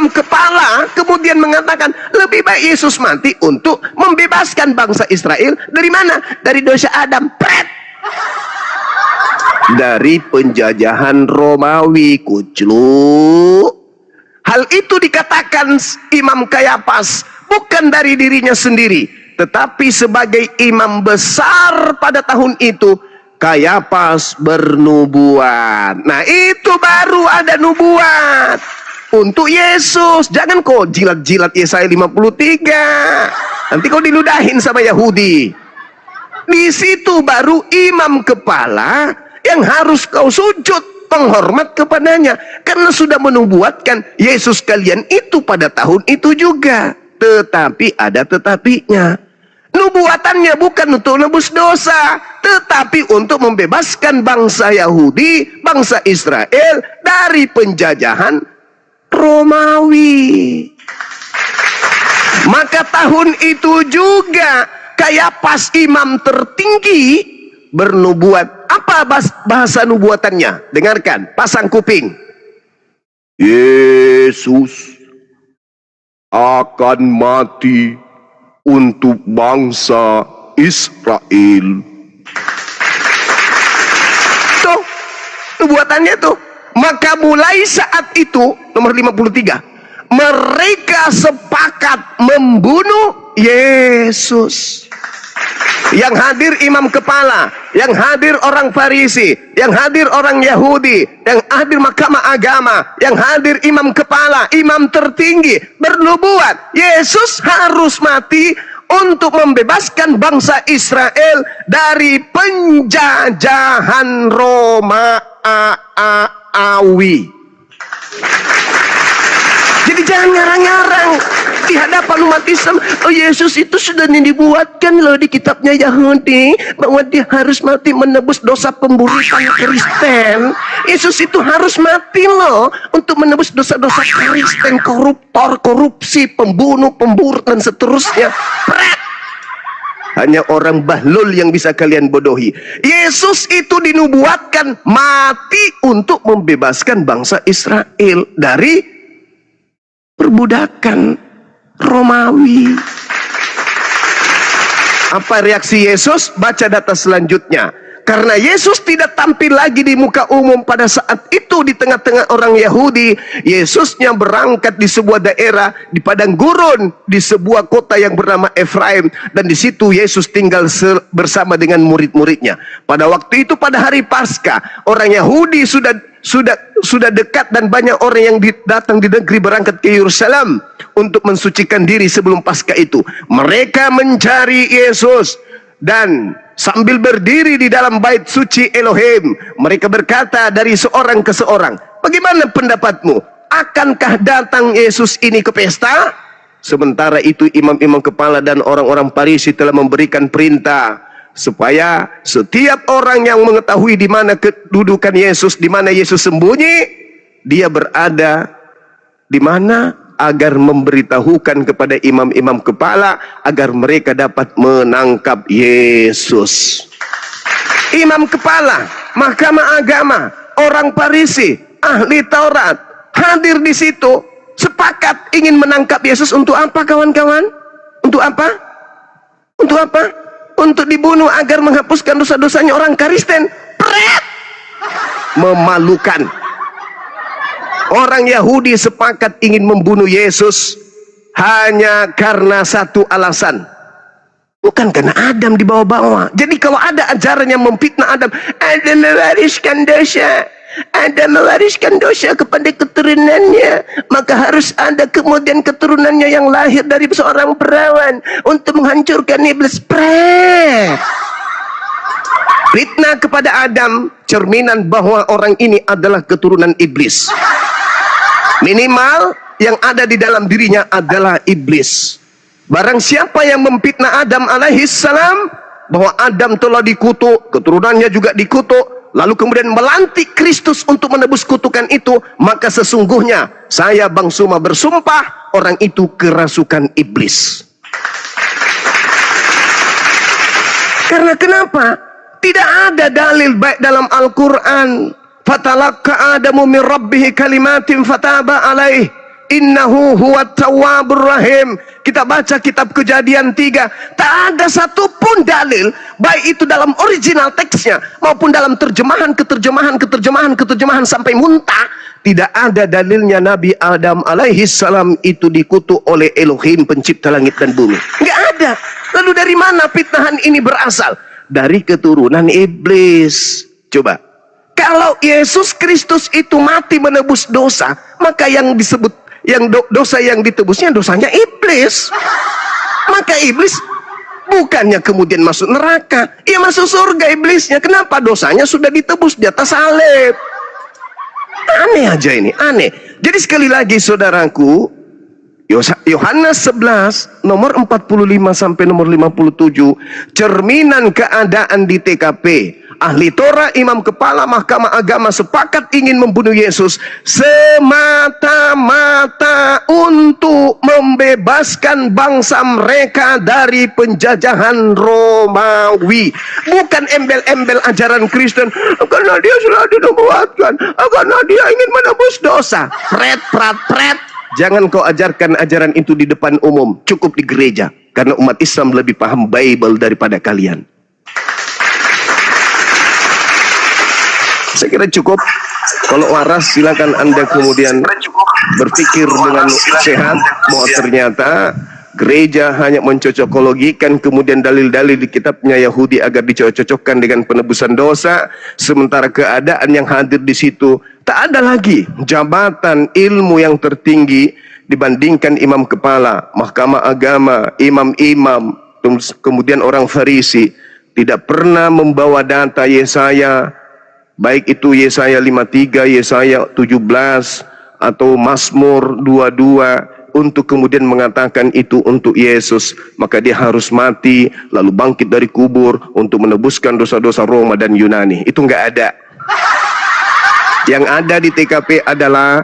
imam kepala kemudian mengatakan lebih baik Yesus mati untuk membebaskan bangsa Israel dari mana? Dari dosa Adam. Pret! Dari penjajahan Romawi, kucluk. Hal itu dikatakan Imam Kayafas bukan dari dirinya sendiri, tetapi sebagai imam besar pada tahun itu, Kayafas bernubuat. Nah, itu baru ada nubuat untuk Yesus. Jangan kau jilat-jilat Yesaya 53. Nanti kau diludahin sama Yahudi. Di situ baru imam kepala yang harus kau sujud penghormat kepadanya, karena sudah menubuatkan Yesus kalian itu pada tahun itu juga. Tetapi ada tetapinya. Nubuatannya bukan untuk nebus dosa, tetapi untuk membebaskan bangsa Yahudi, bangsa Israel dari penjajahan Romawi. Maka tahun itu juga Kayafas imam tertinggi bernubuat. Apa bahasa nubuatannya? Dengarkan, pasang kuping. Yesus akan mati untuk bangsa Israel. Tuh, nubuatannya tuh. Maka mulai saat itu, nomor 53, mereka sepakat membunuh Yesus. Yang hadir imam kepala, yang hadir orang Farisi, yang hadir orang Yahudi, yang hadir mahkamah agama, yang hadir imam kepala, imam tertinggi bernubuat Yesus harus mati untuk membebaskan bangsa Israel dari penjajahan Romawi. Jadi jangan ngarang-ngarang di hadapan umat Islam. Oh, Yesus itu sudah dibuatkan loh di kitabnya Yahudi bahwa dia harus mati menebus dosa pemburitan Kristen. Yesus itu harus mati loh untuk menebus dosa-dosa Kristen, koruptor, korupsi, pembunuh, pemburu dan seterusnya. Hanya orang bahlul yang bisa kalian bodohi. Yesus itu dinubuatkan mati untuk membebaskan bangsa Israel dari perbudakan Romawi. Apa reaksi Yesus? Baca data selanjutnya. Karena Yesus tidak tampil lagi di muka umum pada saat itu di tengah-tengah orang Yahudi, Yesusnya berangkat di sebuah daerah di padang gurun, di sebuah kota yang bernama Efraim, dan di situ Yesus tinggal bersama dengan murid-muridnya. Pada waktu itu, pada hari Paskah, orang Yahudi sudah dekat dan banyak orang yang datang di negeri berangkat ke Yerusalem untuk mensucikan diri sebelum Paskah itu. Mereka mencari Yesus dan sambil berdiri di dalam bait suci Elohim, mereka berkata dari seorang ke seorang, bagaimana pendapatmu? Akankah datang Yesus ini ke pesta? Sementara itu imam-imam kepala dan orang-orang Farisi telah memberikan perintah supaya setiap orang yang mengetahui di mana kedudukan Yesus, di mana Yesus sembunyi, dia berada di mana, agar memberitahukan kepada imam-imam kepala agar mereka dapat menangkap Yesus. Imam kepala, mahkamah agama, orang Farisi, ahli Taurat hadir di situ, sepakat ingin menangkap Yesus. Untuk apa, kawan-kawan? Untuk apa? Untuk apa? Untuk dibunuh agar menghapuskan dosa-dosanya orang Kristen. Pret! Memalukan. Orang Yahudi sepakat ingin membunuh Yesus hanya karena satu alasan. Bukan karena Adam dibawa-bawa. Jadi kalau ada ajaran yang memfitnah Adam, Adam mewariskan dosa, Adam mewariskan dosa kepada keturunannya, maka harus ada kemudian keturunannya yang lahir dari seorang perawan untuk menghancurkan iblis. Fitnah kepada Adam, cerminan bahwa orang ini adalah keturunan iblis. Minimal yang ada di dalam dirinya adalah iblis. Barang siapa yang memfitnah Adam alaihissalam bahwa Adam telah dikutuk, keturunannya juga dikutuk, lalu kemudian melantik Kristus untuk menebus kutukan itu, maka sesungguhnya saya Bang Suma bersumpah orang itu kerasukan iblis. Karena kenapa? Tidak ada dalil baik dalam Al-Quran. Fatalaqqa Adamu min rabbih kalimatin fataba alaih. innahu huwat tawwabur rahim. Kita baca kitab Kejadian 3, tak ada satupun dalil, baik itu dalam original teksnya maupun dalam terjemahan sampai muntah, tidak ada dalilnya Nabi Adam alaihi salam itu dikutuk oleh Elohim pencipta langit dan bumi. Nggak ada. Lalu dari mana fitnahan ini berasal? Dari keturunan iblis. Coba, kalau Yesus Kristus itu mati menebus dosa, maka yang disebut dosa yang ditebusnya dosanya iblis. Maka iblis bukannya kemudian masuk neraka, ia masuk surga iblisnya. Kenapa? Dosanya sudah ditebus di atas salib. Aneh aja ini, aneh. Jadi sekali lagi saudaraku, Yohanes 11 nomor 45 sampai nomor 57, cerminan keadaan di TKP. Ahli Torah, imam kepala mahkamah agama sepakat ingin membunuh Yesus semata-mata untuk membebaskan bangsa mereka dari penjajahan Romawi. Bukan embel-embel ajaran Kristen, karena dia sudah dinubuatkan, karena dia ingin menebus dosa. Pret. Jangan kau ajarkan ajaran itu di depan umum, cukup di gereja, karena umat Islam lebih paham Bible daripada kalian. Saya kira cukup. Kalau waras silakan Anda kemudian berpikir dengan sehat bahwa ternyata gereja hanya mencocokologikan kemudian dalil-dalil di kitabnya Yahudi agar dicocokkan dengan penebusan dosa, sementara keadaan yang hadir di situ tak ada lagi jabatan ilmu yang tertinggi dibandingkan imam kepala mahkamah agama, imam-imam, kemudian orang Farisi tidak pernah membawa data Yesaya, baik itu Yesaya 53, Yesaya 17 atau Mazmur 22, untuk kemudian mengatakan itu untuk Yesus. Maka dia harus mati lalu bangkit dari kubur untuk menebuskan dosa-dosa Roma dan Yunani. Itu nggak ada. Yang ada di TKP adalah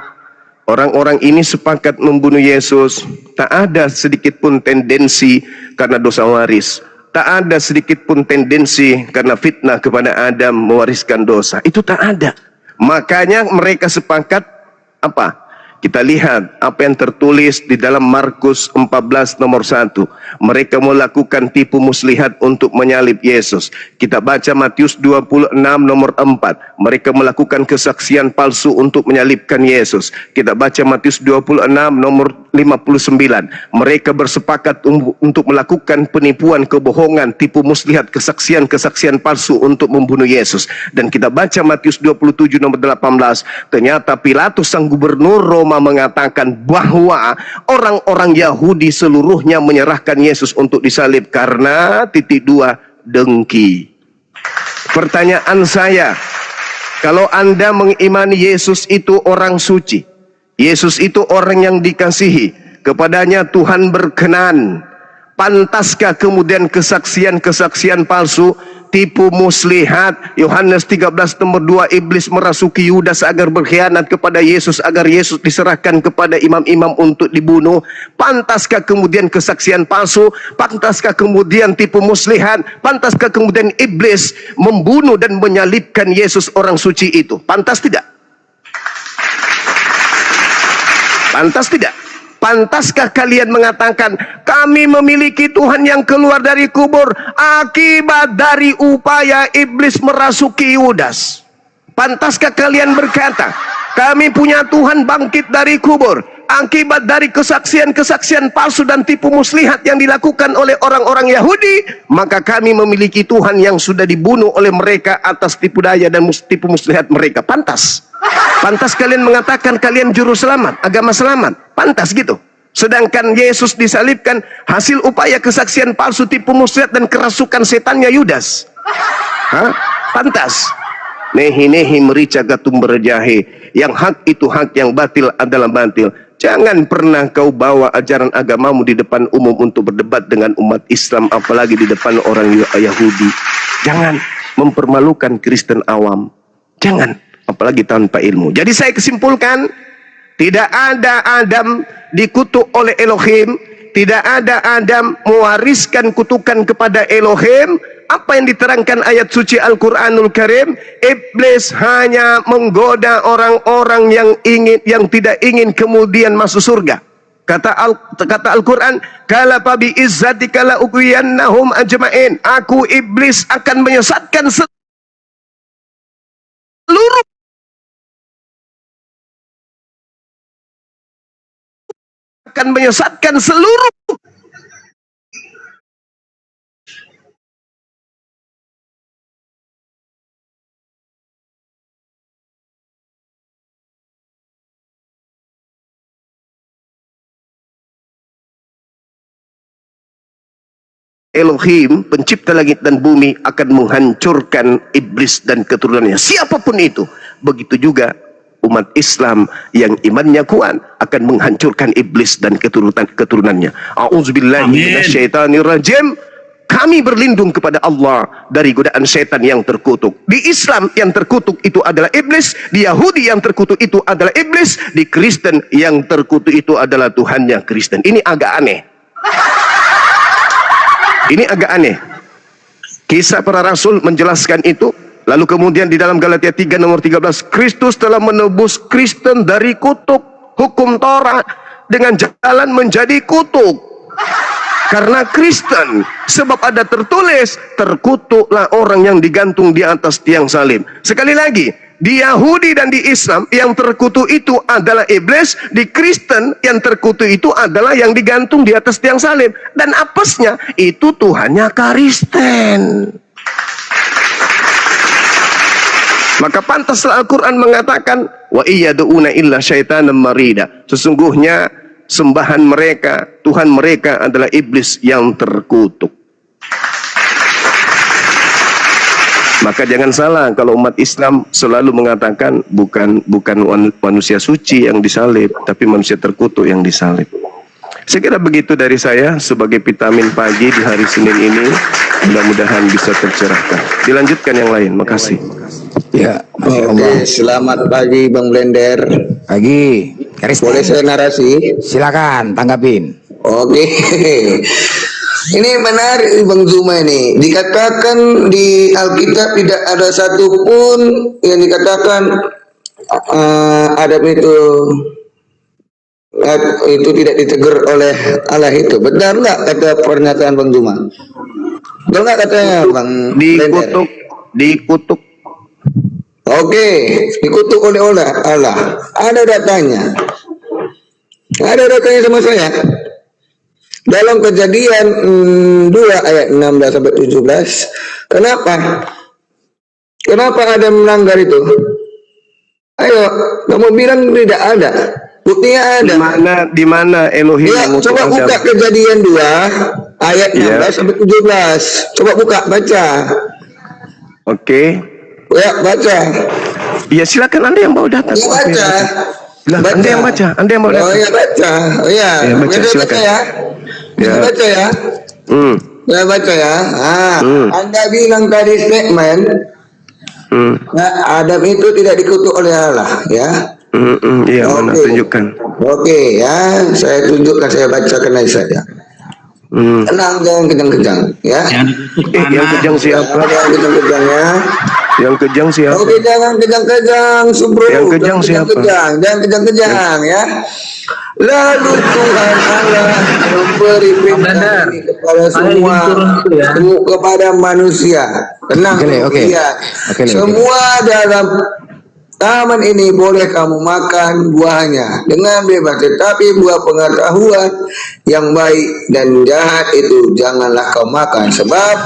orang-orang ini sepakat membunuh Yesus. Tak ada sedikit pun tendensi karena dosa waris. Tak ada sedikit pun tendensi karena fitnah kepada Adam mewariskan dosa. Itu tak ada. Makanya mereka sepakat apa? Kita lihat apa yang tertulis di dalam Markus 14 nomor 1. Mereka melakukan tipu muslihat untuk menyalib Yesus. Kita baca Matius 26 nomor 4. Mereka melakukan kesaksian palsu untuk menyalibkan Yesus. Kita baca Matius 26 nomor 59. Mereka bersepakat untuk melakukan penipuan, kebohongan, tipu muslihat, kesaksian palsu untuk membunuh Yesus. Dan kita baca Matius 27 nomor 18. Ternyata Pilatus sang gubernur Roma mengatakan bahwa orang-orang Yahudi seluruhnya menyerahkan Yesus untuk disalib karena dengki. Pertanyaan saya, kalau Anda mengimani Yesus itu orang suci, Yesus itu orang yang dikasihi, kepadanya Tuhan berkenan, pantaskah kemudian kesaksian palsu, tipu muslihat? Yohanes 13 nomor 2, iblis merasuki Yudas agar berkhianat kepada Yesus, agar Yesus diserahkan kepada imam-imam untuk dibunuh. Pantaskah kemudian kesaksian palsu? Pantaskah kemudian tipu muslihat? Pantaskah kemudian iblis membunuh dan menyalibkan Yesus orang suci itu? Pantas tidak? Pantas tidak? Pantaskah kalian mengatakan kami memiliki Tuhan yang keluar dari kubur akibat dari upaya iblis merasuki Yudas? Pantaskah kalian berkata kami punya Tuhan bangkit dari kubur akibat dari kesaksian palsu dan tipu muslihat yang dilakukan oleh orang-orang Yahudi? Maka kami memiliki Tuhan yang sudah dibunuh oleh mereka atas tipu daya dan tipu muslihat mereka. Pantas? Pantas kalian mengatakan kalian juru selamat, agama selamat? Pantas gitu? Sedangkan Yesus disalibkan hasil upaya kesaksian palsu, tipu muslihat dan kerasukan setannya Yudas. Pantas? Nehi merica gatum berjahe. Yang hak itu hak, yang batil adalah batil. Jangan pernah kau bawa ajaran agamamu di depan umum untuk berdebat dengan umat Islam, apalagi di depan orang Yahudi. Jangan mempermalukan Kristen awam. Jangan, apalagi tanpa ilmu. Jadi saya kesimpulkan, tidak ada Adam dikutuk oleh Elohim, tidak ada Adam mewariskan kutukan kepada Elohim. apa yang diterangkan ayat suci Al-Quranul Karim? Iblis hanya menggoda orang-orang yang tidak ingin kemudian masuk surga. Kata Al-Quran, kala fabi izzatika la ughwiyannahum ajma'in. Aku iblis akan menyesatkan seluruh Elohim, pencipta langit dan bumi, akan menghancurkan iblis dan keturunannya. Siapapun itu. Begitu juga umat Islam yang imannya kuat akan menghancurkan iblis dan keturunannya. A'udzubillahi minasyaitonirrajim. Kami berlindung kepada Allah dari godaan setan yang terkutuk. Di Islam yang terkutuk itu adalah iblis, di Yahudi yang terkutuk itu adalah iblis, di Kristen yang terkutuk itu adalah Tuhannya Kristen. Ini agak aneh. Ini agak aneh. Kisah para Rasul menjelaskan itu. Lalu kemudian di dalam Galatia 3 nomor 13, Kristus telah menebus Kristen dari kutuk hukum Taurat dengan jalan menjadi kutuk. Karena Kristen, sebab ada tertulis, terkutuklah orang yang digantung di atas tiang salib. Sekali lagi, di Yahudi dan di Islam yang terkutuk itu adalah iblis, di Kristen yang terkutuk itu adalah yang digantung di atas tiang salib. Dan apesnya itu Tuhannya Kristen. Maka pantaslah Al-Quran mengatakan, wa iyyaduuna illa syaitanan marida. Sesungguhnya sembahan mereka, Tuhan mereka adalah iblis yang terkutuk. Maka jangan salah kalau umat Islam selalu mengatakan bukan manusia suci yang disalib, tapi manusia terkutuk yang disalib. Saya kira begitu dari saya sebagai vitamin pagi di hari Senin ini. Mudah-mudahan bisa tercerahkan. Dilanjutkan yang lain. Makasih. Ya, Oke, selamat pagi Bang Blender. pagi. Kristen. Boleh saya narasi? Silakan tanggapin. Oke. Ini menarik Bang Zuma ini. Dikatakan di Alkitab tidak ada satupun yang dikatakan Adam itu tidak ditegur oleh Allah itu. Benar nggak kata pernyataan Bang Zuma? Benar nggak katanya Bang Blender? Dikutuk. Oke, dikutuk oleh Allah. Ada datanya. Ada datanya sama saya. Dalam Kejadian 2 ayat 16 sampai 17. Kenapa? Kenapa ada melanggar itu? Ayo, kamu bilang tidak ada. Buktinya ada. Di mana Elohim Ya, mengutuk coba Adam? buka Kejadian 2 ayat 16 sampai 17. Coba buka, baca. Oke. Ya, baca. Ya silakan Anda yang bawa data. Ya, baca. Lah, Anda yang baca. Anda yang bawa data. Oh ya, baca. Oh ya, Ya, baca, silakan. ya. Ya. Baca ya. Ya, baca ya. Anda bilang tadi statement, Adam itu tidak dikutuk oleh Allah, ya. Iya, mana Oke. tunjukkan. Oke, ya. Saya tunjukkan, saya bacakan aja saja. Tenang, jangan kejang-kejang, ya. Yang kejang siapa? Jangan kejang-kejang ya. Yang kejang siapa? Oke, jangan kejang-kejang, Subro. Yang kejang siapa? Jangan kejang-kejang, ya. Lalu Tuhan Allah memberi perintah ini kepada kepada manusia. Tenang, Oke. lihat. Semua dalam taman ini boleh kamu makan buahnya dengan bebas, tetapi buah pengetahuan yang baik dan jahat itu janganlah kau makan, sebab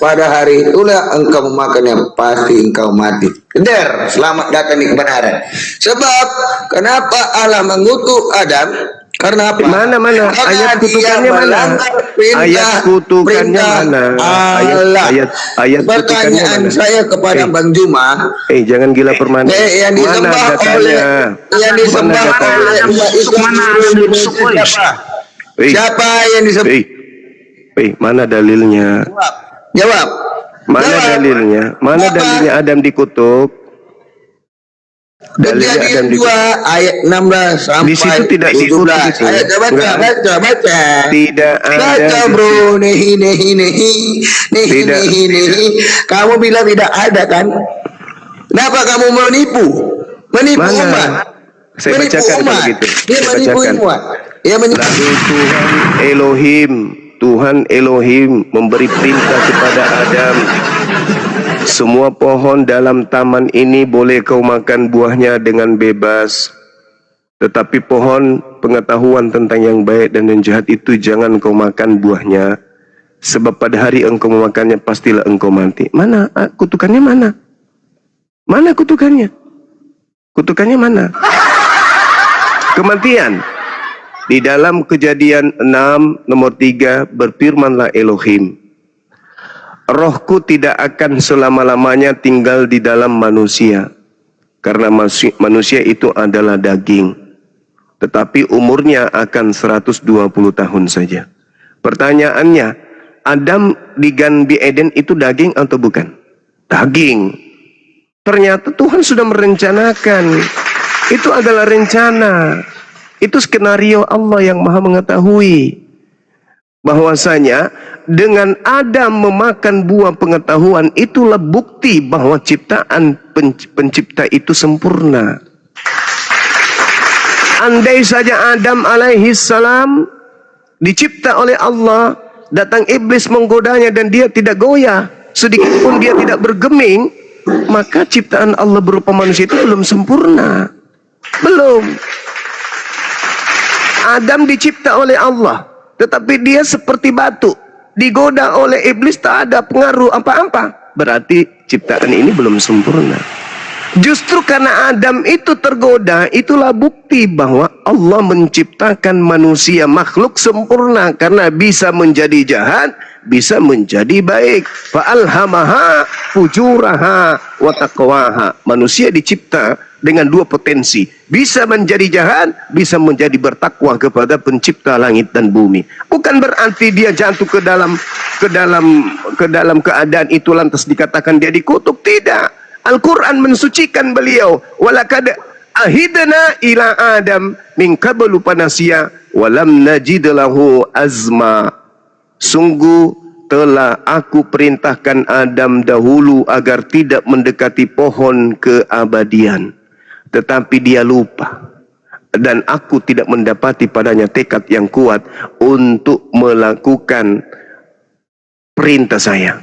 pada hari itulah engkau memakannya pasti engkau mati. Keder, selamat datang di kebenaran. Sebab kenapa Allah mengutuk Adam? Karena apa? Mana? Ayat kutukannya mana? Ayat kutukannya mana? Ayat kutukannya Pertanyaan mana? saya kepada Bang Juma. Jangan gila permane. Yang disembah oleh umat Islam siapa yang disembah? Mana dalilnya? Jawab. Mana dalilnya? Mana dalilnya Adam dikutuk? Dalilnya Adam Kejadian 2 ayat 16 sampai Di situ tidak dikutip 17. itu. Ayat Enggak. baca. Tidak ada. Baca bro, nehi. Tidak. Kamu bilang tidak ada kan? Kenapa kamu menipu? Menipu Mana? umat. Saya Menipu bacakan kalau umat. gitu. Dia Saya menipu bacakan. umat. Dia menipu. Lalu Tuhan Elohim memberi perintah kepada Adam, semua pohon dalam taman ini boleh kau makan buahnya dengan bebas, tetapi pohon pengetahuan tentang yang baik dan yang jahat itu jangan kau makan buahnya, sebab pada hari engkau memakannya pastilah engkau mati. Mana kutukannya mana? Mana kutukannya? Kutukannya mana? Kematian. Di dalam Kejadian 6 nomor 3 berfirmanlah Elohim, rohku tidak akan selama-lamanya tinggal di dalam manusia, karena manusia itu adalah daging, tetapi umurnya akan 120 tahun saja. Pertanyaannya, Adam di Eden itu daging atau bukan? Daging. Ternyata Tuhan sudah merencanakan. Itu adalah rencana. Itu skenario Allah yang Maha mengetahui. Bahwasanya dengan Adam memakan buah pengetahuan, itulah bukti bahwa ciptaan pencipta itu sempurna. Andai saja Adam alaihi salam dicipta oleh Allah, datang iblis menggodanya dan dia tidak goyah, sedikit pun dia tidak bergeming, maka ciptaan Allah berupa manusia itu belum sempurna. Belum. Adam dicipta oleh Allah, tetapi dia seperti batu, digoda oleh iblis, tak ada pengaruh apa-apa. Berarti ciptaan ini belum sempurna. Justru karena Adam itu tergoda, itulah bukti bahwa Allah menciptakan manusia makhluk sempurna, karena bisa menjadi jahat, bisa menjadi baik. Fa'alhamaha fujuraha wa taqwaha. Manusia dicipta dengan dua potensi, bisa menjadi jahat, bisa menjadi bertakwa kepada pencipta langit dan bumi. Bukan berarti dia jatuh ke dalam keadaan itu lantas dikatakan dia dikutuk, tidak. Al-Quran mensucikan beliau. Walakad ahidna ila Adam min qablu panasiya walam najid lahu azma. Sungguh telah aku perintahkan Adam dahulu agar tidak mendekati pohon keabadian, tetapi dia lupa, dan aku tidak mendapati padanya tekad yang kuat untuk melakukan perintah saya.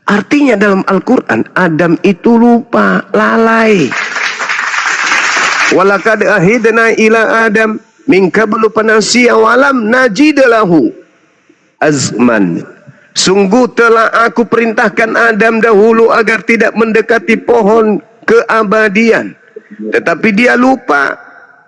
Artinya dalam Al-Quran, Adam itu lupa, lalai. Walakad ahidna ila Adam min qablu panasiya walam najid lahu azman. Sungguh telah aku perintahkan Adam dahulu agar tidak mendekati pohon keabadian, tetapi dia lupa,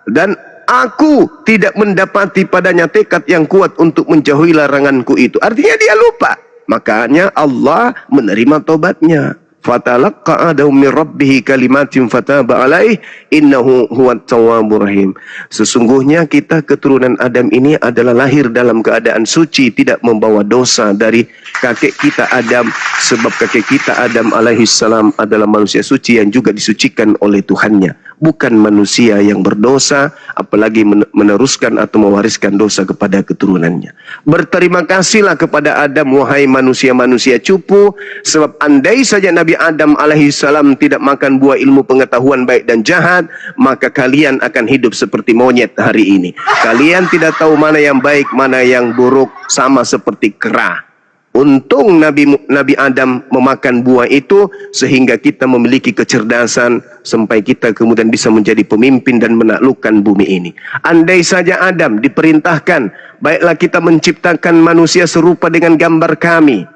dan aku tidak mendapati padanya tekad yang kuat untuk menjauhi laranganku itu. Artinya dia lupa. Makanya Allah menerima tobatnya. Fatalaqqa Adam min rabbih kalimatin fataba alaih innahu huwat tawwabur rahim. Sesungguhnya kita keturunan Adam ini adalah lahir dalam keadaan suci, tidak membawa dosa dari kakek kita Adam, sebab kakek kita Adam alaihi salam adalah manusia suci yang juga disucikan oleh Tuhannya, bukan manusia yang berdosa apalagi meneruskan atau mewariskan dosa kepada keturunannya. Berterima kasihlah kepada Adam, wahai manusia-manusia cupu, sebab andai saja Nabi Adam alaihi salam tidak makan buah ilmu pengetahuan baik dan jahat, maka kalian akan hidup seperti monyet hari ini. Kalian tidak tahu mana yang baik, mana yang buruk, sama seperti kera. Untung Nabi Adam memakan buah itu sehingga kita memiliki kecerdasan sampai kita kemudian bisa menjadi pemimpin dan menaklukkan bumi ini. Andai saja Adam diperintahkan, baiklah kita menciptakan manusia serupa dengan gambar kami.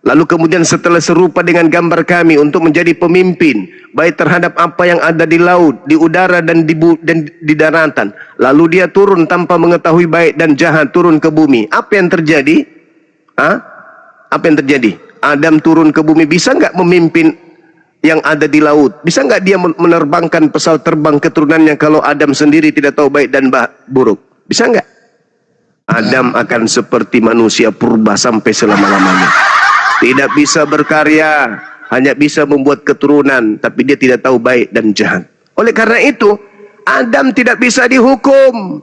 Lalu kemudian setelah serupa dengan gambar kami untuk menjadi pemimpin, baik terhadap apa yang ada di laut, di udara dan di daratan. Lalu dia turun tanpa mengetahui baik dan jahat, turun ke bumi. Apa yang terjadi? Apa yang terjadi? Adam turun ke bumi, bisa nggak memimpin yang ada di laut? Bisa nggak dia menerbangkan pesawat terbang keturunannya kalau Adam sendiri tidak tahu baik dan buruk? Bisa nggak? Adam akan seperti manusia purba sampai selama-lamanya. Tidak bisa berkarya, hanya bisa membuat keturunan, tapi dia tidak tahu baik dan jahat. Oleh karena itu, Adam tidak bisa dihukum.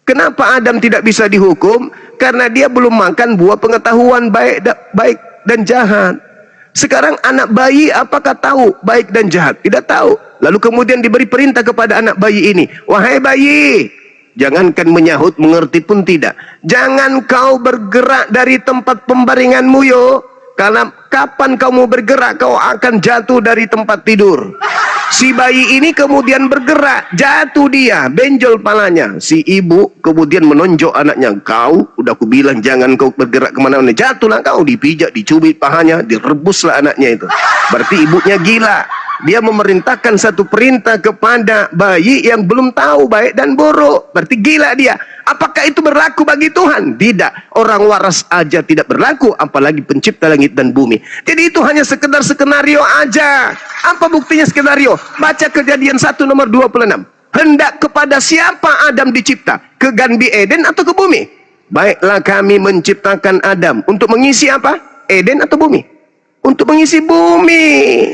Kenapa Adam tidak bisa dihukum? Karena dia belum makan buah pengetahuan baik dan jahat. Sekarang anak bayi apakah tahu baik dan jahat? Tidak tahu. Lalu kemudian diberi perintah kepada anak bayi ini, wahai bayi, jangankan menyahut, mengerti pun tidak. Jangan kau bergerak dari tempat pembaringanmu yo. Karena kapan kamu bergerak, kau akan jatuh dari tempat tidur. Si bayi ini kemudian bergerak, jatuh dia, benjol palanya. Si ibu kemudian menonjok anaknya, kau, udah aku bilang jangan kau bergerak kemana-mana. Jatuhlah kau, dipijak, dicubit pahanya, direbuslah anaknya itu. Berarti ibunya gila. Dia memerintahkan satu perintah kepada bayi yang belum tahu baik dan buruk. Berarti gila dia. Apakah itu berlaku bagi Tuhan? Tidak. Orang waras aja tidak berlaku, apalagi pencipta langit dan bumi. Jadi itu hanya sekedar skenario aja. Apa buktinya skenario? Baca Kejadian 1 nomor 26. Hendak kepada siapa Adam dicipta? Ke Ganbi Eden atau ke bumi? Baiklah kami menciptakan Adam. Untuk mengisi apa? Eden atau bumi? Untuk mengisi bumi.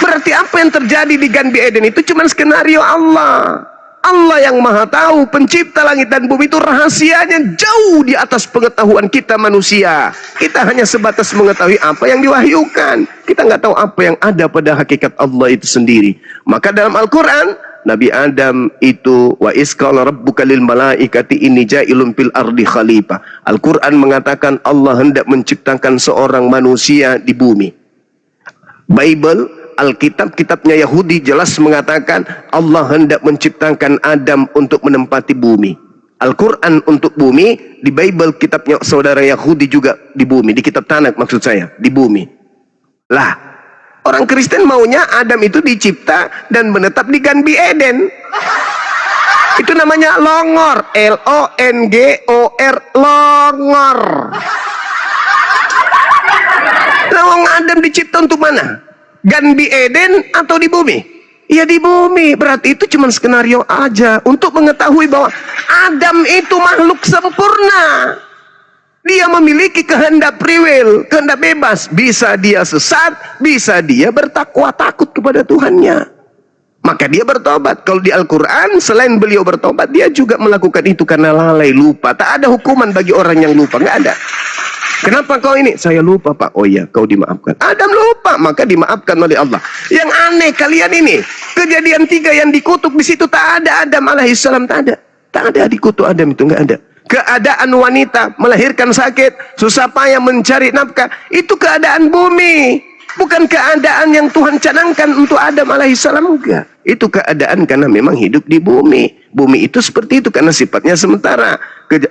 Berarti apa yang terjadi di Ganbi Eden itu cuma skenario Allah. Allah yang maha tahu, pencipta langit dan bumi, itu rahasianya jauh di atas pengetahuan kita manusia. Kita hanya sebatas mengetahui apa yang diwahyukan. Kita nggak tahu apa yang ada pada hakikat Allah itu sendiri. Maka dalam Al-Quran, Nabi Adam itu, wa isqala rabbuka lil malaikati inni ja'ilun fil ardi khalifah. Al-Quran mengatakan Allah hendak menciptakan seorang manusia di bumi. Bible, Alkitab, kitabnya Yahudi jelas mengatakan Allah hendak menciptakan Adam untuk menempati bumi. Al-Quran untuk bumi, di Bible kitabnya saudara Yahudi juga di bumi, di kitab Tanakh maksud saya, di bumi. Lah, orang Kristen maunya Adam itu dicipta dan menetap di Ganbi Eden. Itu namanya longor, L-O-N-G-O-R, longor. Lah, wong Adam dicipta untuk mana? Ganbi Eden atau di bumi? Ya di bumi. Berarti itu cuma skenario aja untuk mengetahui bahwa Adam itu makhluk sempurna. Dia memiliki kehendak free will, kehendak bebas. Bisa dia sesat, bisa dia bertakwa takut kepada Tuhannya. Maka dia bertobat. Kalau di Al-Quran, selain beliau bertobat, dia juga melakukan itu karena lalai, lupa. Tak ada hukuman bagi orang yang lupa, nggak ada. Kenapa kau ini? Saya lupa Pak. Oh iya, kau dimaafkan. Adam lupa, maka dimaafkan oleh Allah. Yang aneh kalian ini, Kejadian 3 yang dikutuk di situ tak ada Adam alaihissalam, tak ada. Tak ada dikutuk Adam itu, nggak ada. Keadaan wanita melahirkan sakit, susah payah mencari nafkah, itu keadaan bumi, bukan keadaan yang Tuhan canangkan untuk Adam alaihissalam, enggak. Itu keadaan karena memang hidup di bumi. Bumi itu seperti itu karena sifatnya sementara.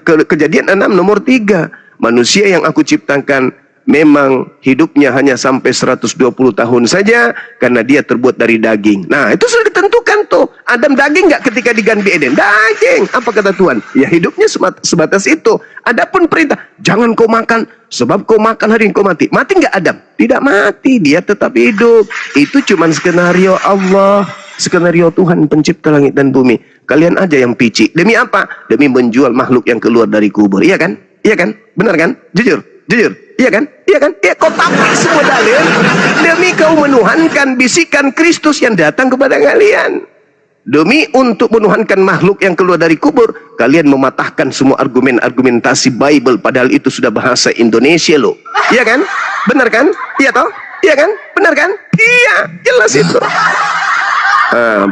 Kejadian 6 nomor 3. Manusia yang aku ciptakan memang hidupnya hanya sampai 120 tahun saja karena dia terbuat dari daging. Nah, itu sudah ditentukan tuh. Adam daging nggak ketika di Ganbi Eden? Daging. Apa kata Tuhan? Ya hidupnya sebatas itu. Adapun perintah, jangan kau makan, sebab kau makan hari ini kau mati. Mati nggak Adam? Tidak mati, dia tetap hidup. Itu cuma skenario Allah, skenario Tuhan pencipta langit dan bumi. Kalian aja yang picik. Demi apa? Demi menjual makhluk yang keluar dari kubur. Iya kan? Iya kan? Benar kan? Jujur, jujur. Iya kan? Iya kan? Ya, kau tampik semua dalil demi kau menuhankan bisikan Kristus yang datang kepada kalian. Demi untuk menuhankan makhluk yang keluar dari kubur, kalian mematahkan semua argumentasi Bible, padahal itu sudah bahasa Indonesia loh. Iya kan? Benar kan? Iya toh? Iya kan? Benar kan? Iya, jelas itu.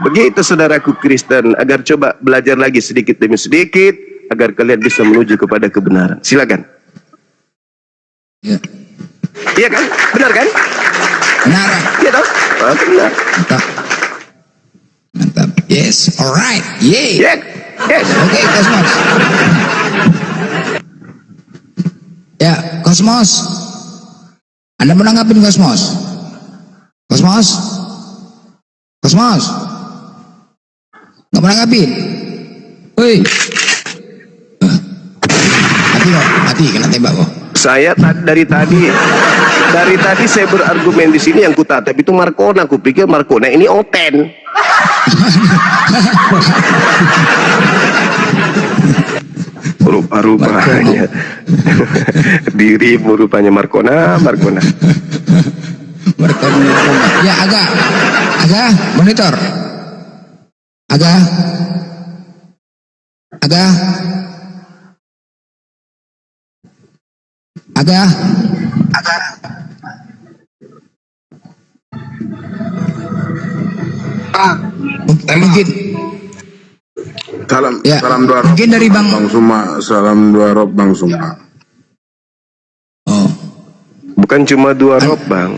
Begitu saudaraku Kristen, agar coba belajar lagi sedikit demi sedikit agar kalian bisa menuju kepada kebenaran. Silakan. Ya. Iya kan? Benar kan? Benar. Iya toh? Benar. Mantap. Mantap. Yes, alright. Yay. Yes. Yes. Oke, Kosmos. Ya, Kosmos. Anda mau nanggapin Kosmos? Kosmos? Kosmos? Nggak mau nanggapin? Woi. Mati kena tembak kok. Saya dari tadi saya berargumen di sini yang kutatap itu Marcona. Aku pikir Marcona ini Oten. Rupa-rupanya dirimu rupanya Marcona. Ya agak monitor. Aga? Aga? Aga? Mungkin Salam, ya, salam dua rob. mungkin dari Bang. Bang Suma, salam dua rob Bang Suma. Oh, Bukan cuma 2 rob, Bang.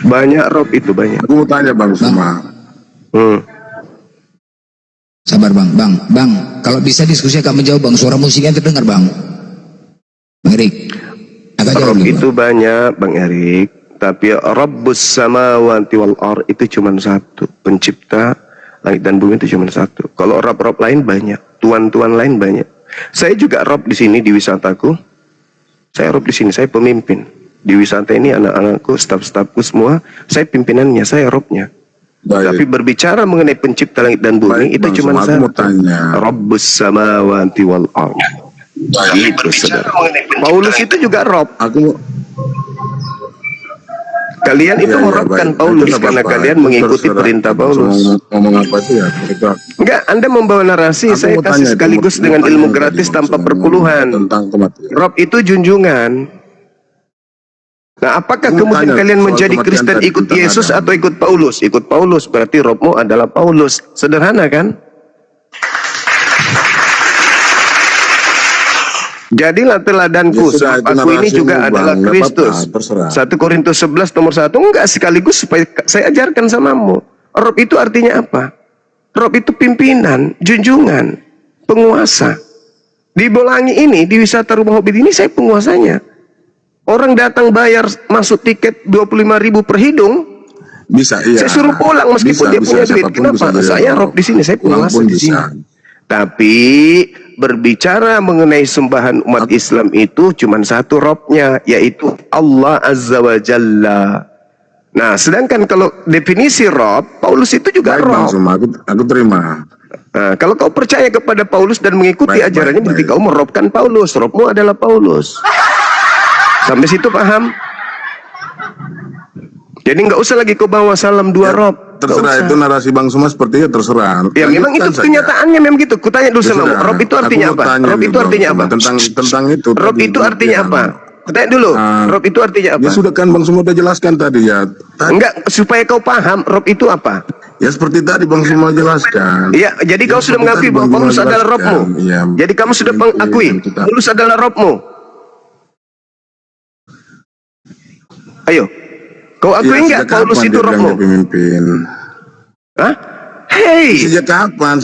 Banyak rob itu, banyak. Aku mau tanya Bang Suma. sabar Bang. Bang, kalau bisa diskusi agak menjauh Bang. Suara musiknya terdengar Bang. Bang Erik, agak jauh Rob dulu, itu Bang. banyak, Bang Erik. Tapi Rabbus samawati wal ar itu cuma satu. Pencipta langit dan bumi itu cuma satu. Kalau rob-rob lain banyak, tuan-tuan lain banyak. Saya juga rob di sini di wisataku. Saya rob di sini, saya pemimpin. Di wisata ini anak-anakku, staf-stafku semua, saya pimpinannya, saya robnya. Tapi Baik. berbicara mengenai pencipta langit dan bumi Baik, itu Bang cuma Suma, aku satu. mau tanya. Rabbus samawati wal ar. Gitu, saudara. Paulus itu juga rob. Aku Kalian itu ya, merobkan baik. Paulus Itu nggak karena apa-apa. kalian Itu mengikuti terserah. perintah Bang Paulus. Suma ngomong apa itu ya? Itu Enggak, Anda membawa narasi, aku saya mau kasih tanya itu, sekaligus mau dengan tanya ilmu tadi, gratis Bang tanpa Suma, perpuluhan. tentang kematian. Rob itu junjungan. Nah, apakah Aku mau kemudian tanya kalian soal menjadi kematian Kristen tadi ikut tentang Yesus Adam. atau ikut Paulus? Ikut Paulus, berarti robmu adalah Paulus. Sederhana kan? Jadilah teladanku, Ya sudah, sebab itu aku ini narasimu, juga Bang. adalah Nggak Kristus. apa-apa, terserah. 1 Korintus 11 nomor 1. Enggak, sekaligus supaya saya ajarkan samamu. Rob itu artinya apa? Rob itu pimpinan, junjungan, penguasa. Di Bolangi ini, di wisata Rumah Hobbit ini, saya penguasanya. Orang datang bayar masuk tiket 25.000 per hidung, Bisa, iya. saya suruh pulang meskipun dia punya duit. Siapapun Kenapa? bisa jadi Saya rob di sini, saya pulang penguasa pun di sini. bisa. Tapi berbicara mengenai sembahan umat Islam itu cuma satu robnya, yaitu Allah Azza wa Jalla. Nah, sedangkan kalau definisi rob, Paulus itu juga Baik, Bang rob. Suma, aku terima. Nah, kalau kau percaya kepada Paulus dan mengikuti Baik, ajarannya, baik, berarti baik. kau merobkan Paulus. Robmu adalah Paulus. Sampai situ paham? Jadi nggak usah lagi kau bawa salam 2 rob. Nggak Terserah, usah. itu narasi Bang Suma seperti itu, terserah. Ya memang itu Lanjutkan saja. kenyataannya memang gitu. Kutanya dulu sama Terserah. rob itu artinya Aku mau apa? tanya Rob nih, itu Bang artinya Suma, apa? tentang itu Rob tadi, itu artinya pengertian. apa? Kutanya dulu, Ah, rob itu artinya apa? Ya sudah kan Bang Suma udah jelaskan tadi ya. Enggak, supaya kau paham rob itu apa? Ya seperti tadi Bang Suma jelaskan. Iya, jadi kau sudah seperti mengakui tadi bahwa Bang Suma Paulus adalah jelaskan. robmu. Iya. Jadi kamu sudah Pemimpin mengakui kita. Paulus adalah robmu. Ayo, kau akui Ya, enggak sejak Paulus kapan itu dia bilang robmu? dia pemimpin? Hah? Hei, Sejak kapan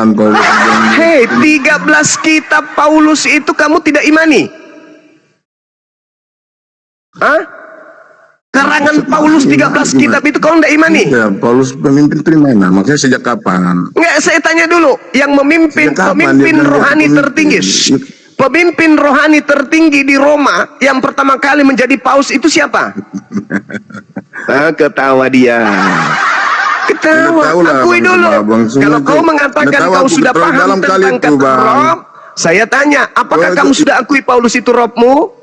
Paulus bilang dia- hei, 13 kitab Paulus itu kamu tidak imani? Hah? Karangan Paulus 13 kitab itu kau tidak imani? Ya, Paulus pemimpin itu di mana? Maksudnya sejak kapan? Enggak, saya tanya dulu, yang memimpin Sejak kapan pemimpin dia bilang dia rohani pemimpin? tertinggi, pemimpin rohani tertinggi di Roma yang pertama kali menjadi paus itu siapa? Ah, ketawa dia. Ketawa, Nggak tahu lah, akui Bang dulu. Suma. Bang Suma Kalau itu- kau mengatakan nggak tahu, kau aku sudah terlalu paham dalam kali tentang itu, kata Bang. rob, saya tanya, apakah Kalau kamu itu- sudah akui Paulus itu robmu?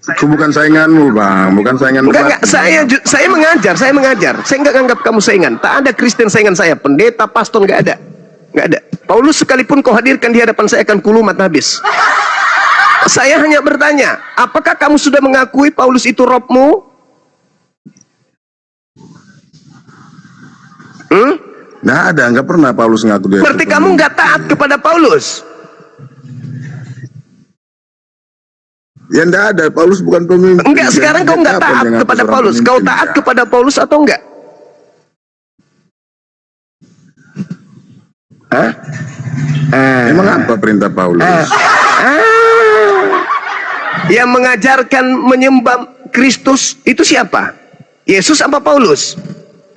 Aku bukan sainganmu, Bang. Bukan saingan Enggak, debat. saya mengajar. Saya enggak anggap kamu saingan. Tak ada Kristen saingan saya, pendeta, pastor enggak ada. Enggak ada. Paulus sekalipun kau hadirkan di hadapan saya akan kulumat habis. Saya hanya bertanya, apakah kamu sudah mengakui Paulus itu robmu? Nggak ada, nggak pernah Paulus ngaku dia. Berarti itu kamu pemimpin. enggak taat kepada Paulus. Ya nggak ada, Paulus bukan pemimpin. Enggak, Jadi sekarang kau dia enggak kapan taat dia ngaku kepada seorang Paulus. Kau pemimpin, taat ya? kepada Paulus atau enggak? Hah? Emang apa perintah Paulus? Yang mengajarkan menyembah Kristus itu siapa? Yesus apa Paulus?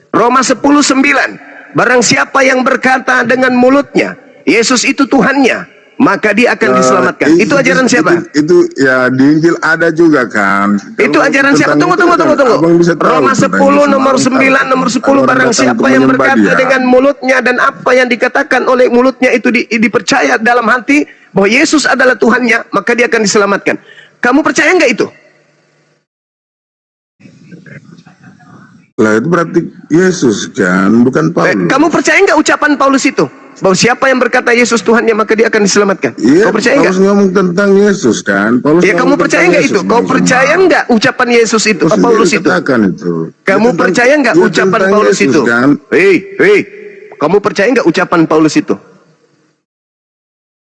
Roma 10:9. Barang siapa yang berkata dengan mulutnya Yesus itu Tuhannya, maka dia akan diselamatkan. Itu ajaran siapa? Itu ya di Injil ada juga kan. Itu Kalau ajaran siapa? tentang Tunggu. itu kan abang bisa tahu Roma tentang 10 itu. nomor Abang 9 tahu. nomor 10. Ada orang Barang datang siapa untuk yang menyembah berkata dia. dengan mulutnya dan apa yang dikatakan oleh mulutnya itu dipercaya dalam hati bahwa Yesus adalah Tuhannya, maka dia akan diselamatkan. Kamu percaya nggak itu? Lah itu berarti Yesus kan, bukan Paulus. Kamu percaya nggak ucapan Paulus itu? Bahwa siapa yang berkata Yesus Tuhannya maka dia akan diselamatkan. Iya, Kau percaya nggak? Paulus ngomong tentang Yesus kan. Paulus Ya kamu ngomong percaya tentang nggak Yesus, itu? Kau Bang percaya Sumbang. nggak ucapan Yesus itu? Kau Paulus sendiri itu? katakan itu. Kamu Tentang- percaya nggak itu ucapan tentang Paulus Yesus, itu? Kan? Hei, kamu percaya nggak ucapan Paulus itu?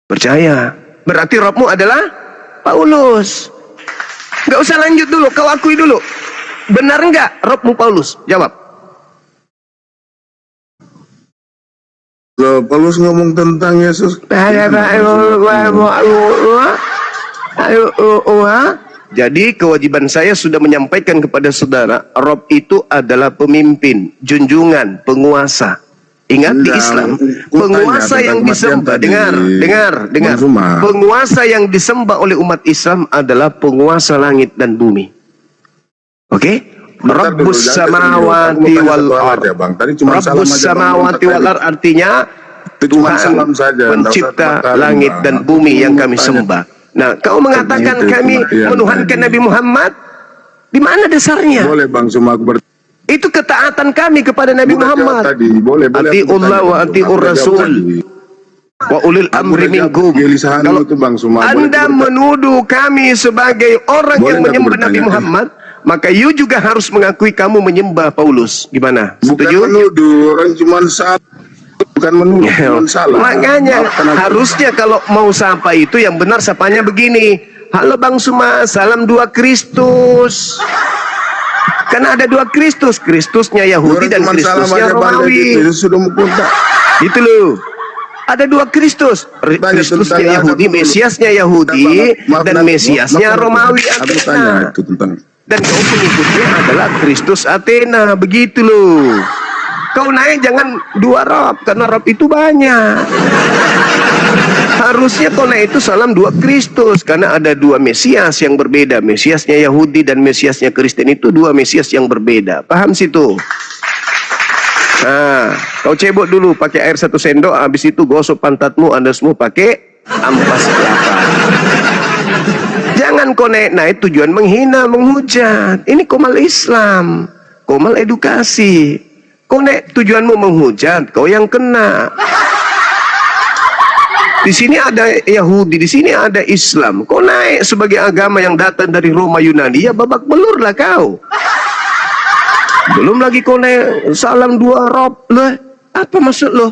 Percaya. Berarti rohmu adalah Paulus. Nggak usah lanjut dulu, kau akui dulu. Benar nggak rohmu Paulus? Jawab. Loh, Paulus ngomong tentang Yesus. Jadi kewajiban saya sudah menyampaikan kepada saudara, Rob itu adalah pemimpin, junjungan, penguasa. Ingat di Enggak, Islam, aku penguasa tanya yang tentang disembah, kematian tadi. dengar. Bang Sumbang. Penguasa yang disembah oleh umat Islam adalah penguasa langit dan bumi. Oke? Bentar dulu, Rabbus jangan samawati kesini. Aku mau tanya wal satu hal ard. aja, Bang. Tadi cuma salam Rabbus aja, Bang. samawati wal ard artinya Itu cuma Tuhan salam saja, nggak usah pencipta tebak-tebakan, langit Bang. dan Aku bumi cuma yang mau kami tanya. sembah. Nah, kau mengatakan Itu kami kematian menuhankan tadi. Nabi Muhammad. Di mana dasarnya? Boleh Bang, cuma aku Itu ketaatan kami kepada Nabi Udah jawab Muhammad. tadi. Boleh aku Atiullah bertanya, wa Bang. atiur Aku udah jawab rasul. tadi. Wa ulil Aku amri udah jawab minkum. kegelisahanmu Kalau itu, Bang Suma. Boleh Anda aku bertanya? menuduh kami sebagai orang Boleh yang nggak aku menyembah Nabi bertanya? Muhammad, maka you juga harus mengakui kamu menyembah Paulus. Gimana? Bukan Setuju? menuduh, orang cuma salah. Bukan menuduh, cuma salah. Makanya Maafkan aku. harusnya kalau mau sapa itu yang benar sapanya begini. Halo Bang Suma, salam dua Kristus. Karena ada dua Kristus, Kristusnya Yahudi Orang dan cuma salam Kristusnya aja, Bang, Romawi. gitu. Itu sudah mukunta. Gitu loh. Ada dua Kristus, Tanya Kristusnya tentang Yahudi, Adam dulu. Mesiasnya Yahudi, Maaf, dan maaf, Mesiasnya maaf, Romawi Aku tanya Athena. itu tentang Dan kau pengikutnya adalah Kristus Athena, begitu loh. Kau naik jangan dua Rob, karena Rob itu banyak. Harusnya kau naik itu salam dua Kristus, karena ada dua Mesias yang berbeda. Mesiasnya Yahudi dan Mesiasnya Kristen itu dua Mesias yang berbeda. Paham situ? Nah, kau cebok dulu pakai air 1 sendok, habis itu gosok pantatmu, Anda semua pakai ampas kelapa. Jangan kau naik tujuan menghina, menghujat. Ini komal Islam, komal edukasi. Kau naik tujuanmu menghujat, kau yang kena. Di sini ada Yahudi, di sini ada Islam. Kau naik sebagai agama yang datang dari Roma Yunani, ya babak belur lah kau. Belum lagi kau naik salam dua Rob lah. Apa maksud lo?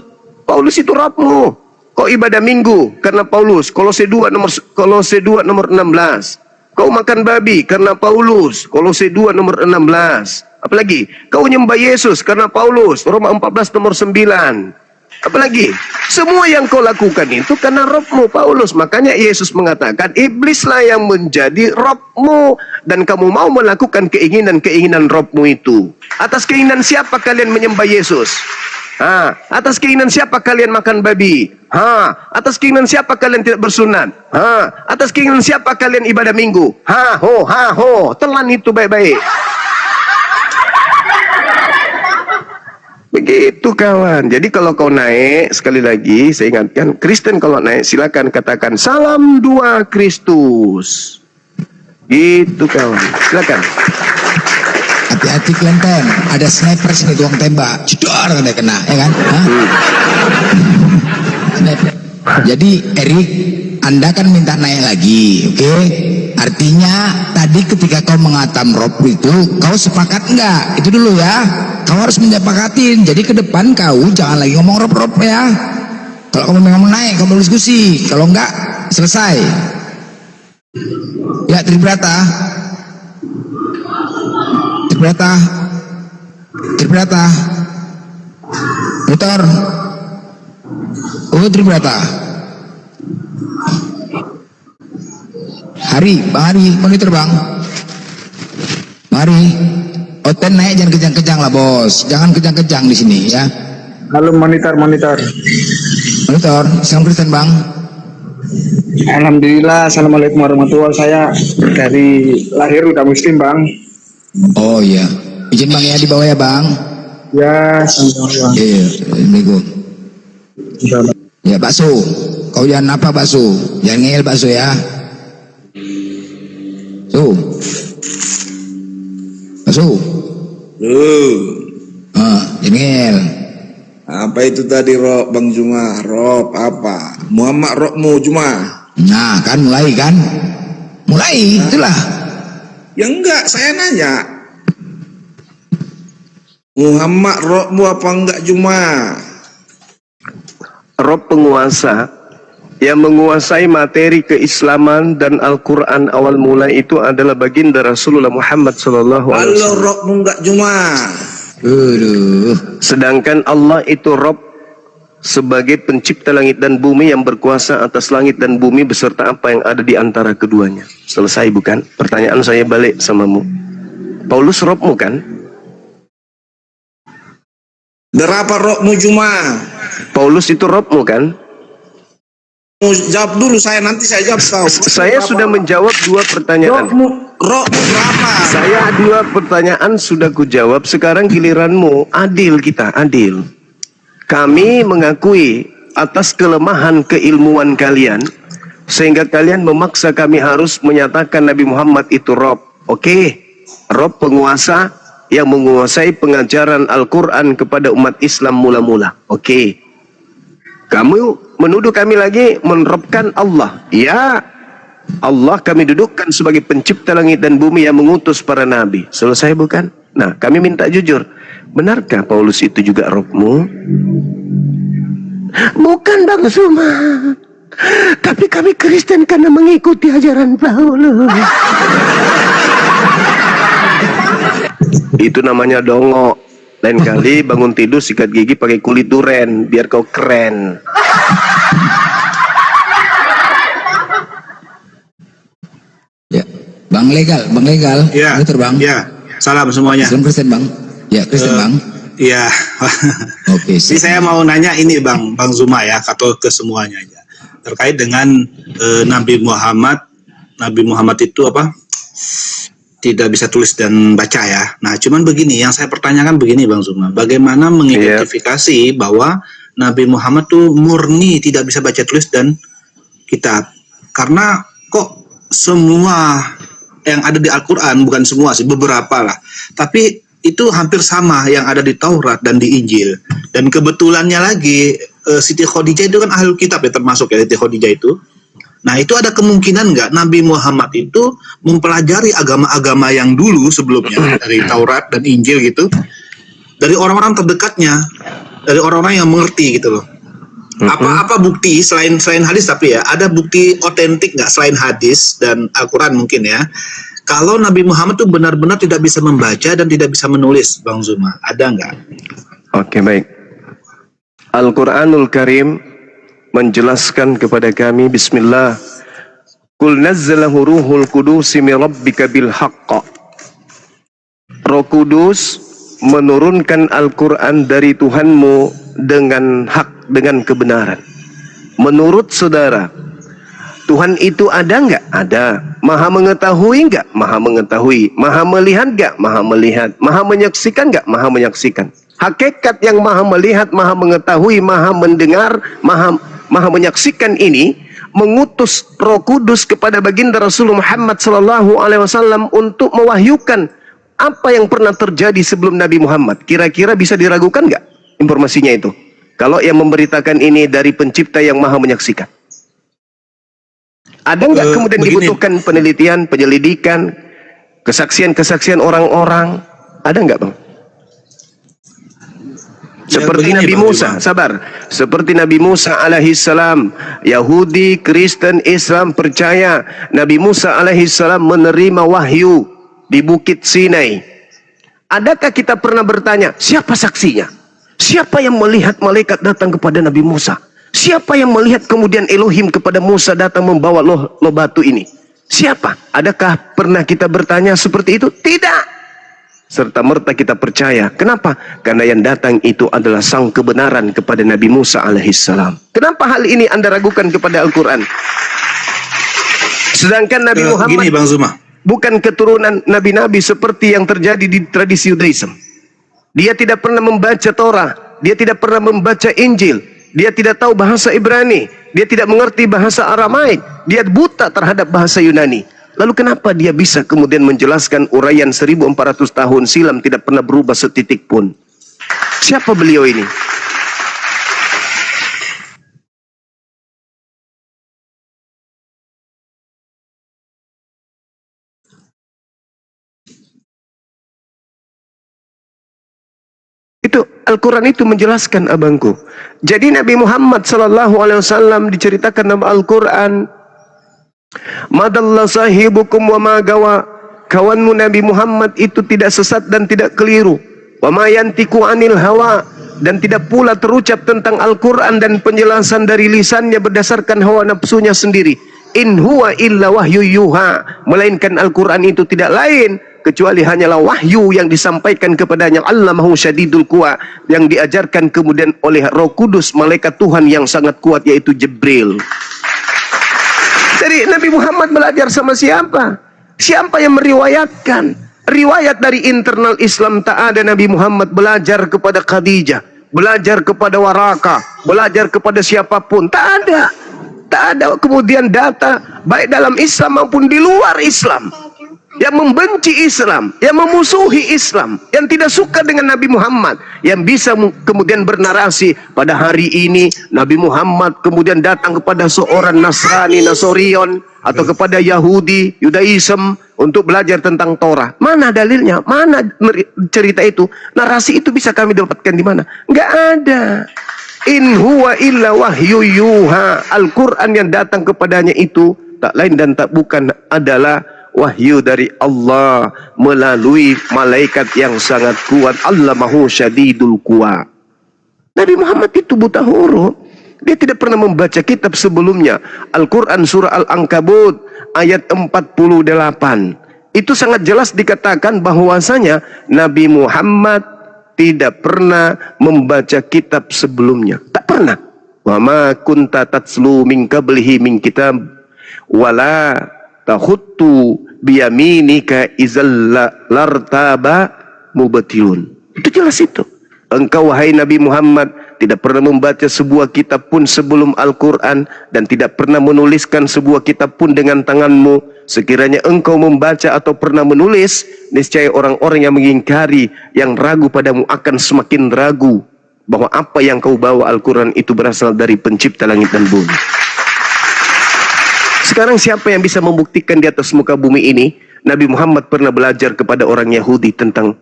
Paulus itu Robmu. Kau ibadah minggu karena Paulus. Kolose 2 nomor 16. Kau makan babi karena Paulus. Kolose 2 nomor 16. Apalagi? Kau nyembah Yesus karena Paulus. Roma 14 nomor 9. Apalagi? Semua yang kau lakukan itu karena Robmu Paulus. Makanya Yesus mengatakan, iblislah yang menjadi Robmu, dan kamu mau melakukan keinginan-keinginan Robmu itu. Atas keinginan siapa kalian menyembah Yesus? Atas keinginan siapa kalian makan babi? Atas keinginan siapa kalian tidak bersunat? Atas keinginan siapa kalian ibadah minggu? Telan itu baik-baik. Begitu kawan. Jadi kalau kau naik, sekali lagi saya ingatkan, Kristen kalau naik silakan katakan salam dua Kristus. Gitu kawan. Silakan. Hati-hati kelenteng, ada sniper sini tuang tembak, jedor kena, ya kan? Sniper. Jadi Erik, Anda kan minta naik lagi, oke? Artinya tadi ketika kau mengatam Rob itu, kau sepakat enggak? Itu dulu ya. Kau harus menyepakatin. Jadi ke depan kau jangan lagi ngomong Rob ya. Kalau kamu memang naik, kamu diskusi. Kalau enggak, selesai. Ya, Tribrata. Mutar. Oh, Tribrata. Bang Hari, monitor bang. Mari. Oten naik jangan kejang-kejang lah bos. Jangan kejang-kejang di sini ya. Halo monitor. Monitor, Islam Kristen bang. Alhamdulillah, assalamualaikum warahmatullahi wabarakatuh. Saya dari lahir udah muslim bang. Oh iya. Izin bang ya di bawah ya bang. Ya, sama-sama. Iya, assalamualaikum. Ya bakso. Kau jangan apa bakso. Jangan ngeyel bakso ya. Bakso. Jengel. Apa itu tadi Rob Bang Juma? Rob apa? Muhammad Robmu Juma? Nah kan mulai kan? Mulai itulah. Ya enggak, saya nanya. Muhammad Robmu apa enggak Juma? Rob penguasa yang menguasai materi keislaman dan Al-Quran awal mula itu adalah baginda Rasulullah Muhammad sallallahu alaihi Halo wasallam. Robmu enggak Juma? Sedangkan Allah itu Rob sebagai pencipta langit dan bumi yang berkuasa atas langit dan bumi beserta apa yang ada di antara keduanya. Selesai bukan? Pertanyaan saya balik samamu. Paulus Robmu kan? Berapa Robmu Juma? Paulus itu Robmu kan? Jawab dulu saya, nanti saya jawab kau. Saya sudah menjawab dua pertanyaan. Robmu berapa? Saya dua pertanyaan sudah kujawab. Sekarang giliranmu. Adil kita, adil. Kami mengakui atas kelemahan keilmuan kalian sehingga kalian memaksa kami harus menyatakan Nabi Muhammad itu Rob. Oke, Rob penguasa yang menguasai pengajaran Al-Quran kepada umat Islam mula-mula. Oke. Kamu menuduh kami lagi menerobkan Allah. Ya, Allah kami dudukkan sebagai pencipta langit dan bumi yang mengutus para nabi. Selesai bukan? Nah, kami minta jujur. Benarkah Paulus itu juga Robmu? Bukan Bang Zuma. Tapi kami Kristen karena mengikuti ajaran Paulus. Itu namanya dongok. Lain kali bangun tidur sikat gigi pakai kulit duren biar kau keren. Ya, Bang legal. Ya, Betul Bang. ya. Salam semuanya. Islam Kristen Bang. Ya Kristen Bang. Iya. Oke. Jadi saya mau nanya ini Bang Zuma ya, atau ke semuanya aja. Terkait dengan Nabi Muhammad. Nabi Muhammad itu apa? Tidak bisa tulis dan baca ya. Nah, cuman begini, yang saya pertanyakan begini Bang Zuma. Bagaimana mengidentifikasi bahwa Nabi Muhammad tuh murni tidak bisa baca tulis dan kitab? Karena kok semua yang ada di Al-Quran, bukan semua sih, beberapa lah. Tapi itu hampir sama yang ada di Taurat dan di Injil. Dan kebetulannya lagi, Siti Khadijah itu kan ahli kitab ya, termasuk ya Siti Khadijah itu. Nah, itu ada kemungkinan nggak Nabi Muhammad itu mempelajari agama-agama yang dulu sebelumnya, dari Taurat dan Injil gitu, dari orang-orang terdekatnya, dari orang-orang yang mengerti gitu loh. Apa bukti selain hadis, tapi ya ada bukti otentik nggak selain hadis dan Al-Quran mungkin ya, kalau Nabi Muhammad tuh benar-benar tidak bisa membaca dan tidak bisa menulis, Bang Zuma, ada nggak? Oke, baik. Al-Quranul Karim menjelaskan kepada kami, Bismillah, Qul nazzalahu ruhul qudusi min rabbika bil haqq. Roh Kudus menurunkan Al-Quran dari Tuhanmu dengan hak, dengan kebenaran. Menurut saudara, Tuhan itu ada nggak? Ada. Maha mengetahui nggak? Maha mengetahui. Maha melihat nggak? Maha melihat. Maha menyaksikan nggak? Maha menyaksikan. Hakikat yang maha melihat, maha mengetahui, maha mendengar, maha menyaksikan ini mengutus Roh Kudus kepada baginda Rasulullah Muhammad SAW untuk mewahyukan apa yang pernah terjadi sebelum Nabi Muhammad. Kira-kira bisa diragukan nggak informasinya itu? Kalau yang memberitakan ini dari pencipta yang maha menyaksikan. Ada nggak kemudian dibutuhkan penelitian, penyelidikan, kesaksian-kesaksian orang-orang? Ada nggak Bang? Seperti Nabi Musa, sabar. Seperti Nabi Musa alaihissalam, Yahudi, Kristen, Islam percaya Nabi Musa alaihissalam menerima wahyu di Bukit Sinai. Adakah kita pernah bertanya, siapa saksinya? Siapa yang melihat malaikat datang kepada Nabi Musa? Siapa yang melihat kemudian Elohim kepada Musa datang membawa loh batu ini? Siapa? Adakah pernah kita bertanya seperti itu? Tidak. Serta merta kita percaya. Kenapa? Karena yang datang itu adalah sang kebenaran kepada Nabi Musa alaihissalam. Kenapa hal ini Anda ragukan kepada Al-Quran? Sedangkan Nabi Muhammad gini, Bang Zuma, bukan keturunan nabi-nabi seperti yang terjadi di tradisi Yudaism. Dia tidak pernah membaca Torah, dia tidak pernah membaca Injil, dia tidak tahu bahasa Ibrani, dia tidak mengerti bahasa Aramaik, dia buta terhadap bahasa Yunani. Lalu kenapa dia bisa kemudian menjelaskan uraian 1400 tahun silam tidak pernah berubah setitik pun? Siapa beliau ini? Itu Al-Quran itu menjelaskan, abangku. Jadi Nabi Muhammad SAW diceritakan dalam Al-Quran, madalla sahibukum wa ma gawa. Kawanmu Nabi Muhammad itu tidak sesat dan tidak keliru. Wa ma yantiku anil hawa, dan tidak pula terucap tentang Al-Quran dan penjelasan dari lisannya berdasarkan hawa nafsunya sendiri. In huwa illa wahyu yuha, melainkan Al-Quran itu tidak lain kecuali hanyalah wahyu yang disampaikan kepadanya. Allamahu syadidul quwa, yang diajarkan kemudian oleh Roh Kudus, malaikat Tuhan yang sangat kuat, yaitu Jibril. Jadi Nabi Muhammad belajar sama siapa? Siapa yang meriwayatkan? Riwayat dari internal Islam tak ada. Nabi Muhammad belajar kepada Khadijah, belajar kepada Waraka, belajar kepada siapapun. Tak ada. Tak ada kemudian data baik dalam Islam maupun di luar Islam yang membenci Islam, yang memusuhi Islam, yang tidak suka dengan Nabi Muhammad, yang bisa kemudian bernarasi pada hari ini Nabi Muhammad kemudian datang kepada seorang Nasrani, Nasorion, atau kepada Yahudi, Yudaism, untuk belajar tentang Torah. Mana dalilnya? Mana cerita itu? Narasi itu bisa kami dapatkan di mana? Enggak ada. In huwa illa wahyu yuha. Al-Quran yang datang kepadanya itu tak lain dan tak bukan adalah wahyu dari Allah melalui malaikat yang sangat kuat. Allamahu syadidul quwa. Nabi Muhammad itu buta huruf. Dia tidak pernah membaca kitab sebelumnya. Al-Quran surah Al-Ankabut ayat 48. Itu sangat jelas dikatakan bahwasanya Nabi Muhammad tidak pernah membaca kitab sebelumnya. Tak pernah. Wa ma kunta tatslu min qablihi min kitab wala tahuttu biyaminika izal lartaba mubtilun. Itu jelas itu. Engkau wahai Nabi Muhammad tidak pernah membaca sebuah kitab pun sebelum Al-Quran, dan tidak pernah menuliskan sebuah kitab pun dengan tanganmu. Sekiranya engkau membaca atau pernah menulis, niscaya orang-orang yang mengingkari, yang ragu padamu akan semakin ragu bahwa apa yang kau bawa Al-Quran itu berasal dari pencipta langit dan bumi. Sekarang siapa yang bisa membuktikan di atas muka bumi ini Nabi Muhammad pernah belajar kepada orang Yahudi tentang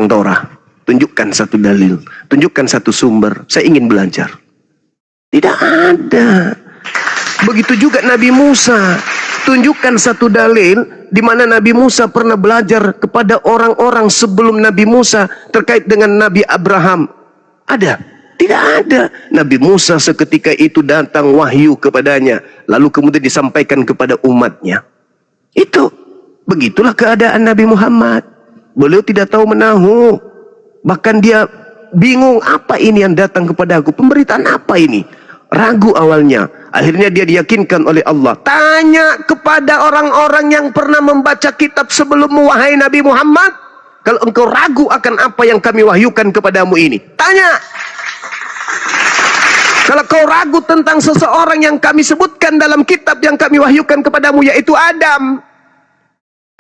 Torah? Tunjukkan satu dalil, tunjukkan satu sumber. Saya ingin belajar. Tidak ada. Begitu juga Nabi Musa. Tunjukkan satu dalil di mana Nabi Musa pernah belajar kepada orang-orang sebelum Nabi Musa terkait dengan Nabi Abraham. Ada? Tidak ada. Nabi Musa seketika itu datang wahyu kepadanya, lalu kemudian disampaikan kepada umatnya. Itu. Begitulah keadaan Nabi Muhammad. Beliau tidak tahu menahu. Bahkan dia bingung, apa ini yang datang kepada aku? Pemberitaan apa ini? Ragu awalnya. Akhirnya dia diyakinkan oleh Allah. Tanya kepada orang-orang yang pernah membaca kitab sebelummu, wahai Nabi Muhammad. Kalau engkau ragu akan apa yang kami wahyukan kepadamu ini, tanya. Kalau kau ragu tentang seseorang yang kami sebutkan dalam kitab yang kami wahyukan kepadamu, yaitu Adam,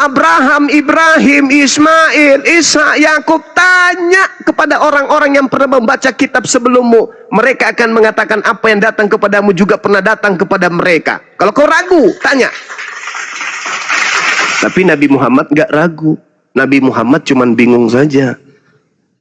Abraham, Ibrahim, Ismail, Isa, Yakub, tanya kepada orang-orang yang pernah membaca kitab sebelummu. Mereka akan mengatakan apa yang datang kepadamu juga pernah datang kepada mereka. Kalau kau ragu, tanya. Tapi Nabi Muhammad gak ragu. Nabi Muhammad cuman bingung saja.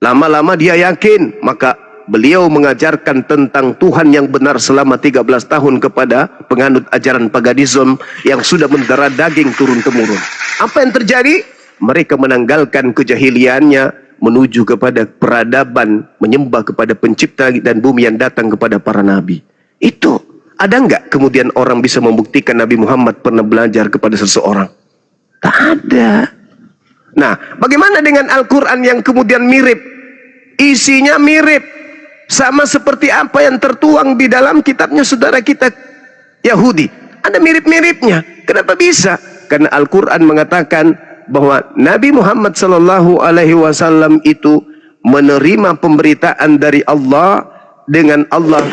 Lama-lama dia yakin, maka beliau mengajarkan tentang Tuhan yang benar selama 13 tahun kepada penganut ajaran paganisme yang sudah mendarah daging turun-temurun. Apa yang terjadi? Mereka menanggalkan kejahiliannya menuju kepada peradaban, menyembah kepada pencipta dan bumi yang datang kepada para nabi. Itu. Ada nggak kemudian orang bisa membuktikan Nabi Muhammad pernah belajar kepada seseorang? Tak ada. Nah, bagaimana dengan Al-Quran yang kemudian mirip? Isinya mirip. Sama seperti apa yang tertuang di dalam kitabnya saudara kita Yahudi. Ada mirip-miripnya. Kenapa bisa? Karena Al-Quran mengatakan bahwa Nabi Muhammad SAW itu menerima pemberitaan dari Allah dengan Allah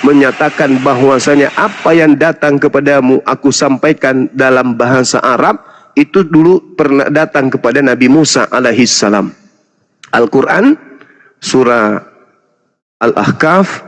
menyatakan bahwasanya apa yang datang kepadamu aku sampaikan dalam bahasa Arab, itu dulu pernah datang kepada Nabi Musa alaihissalam. Al-Quran surah Al-Ahqaf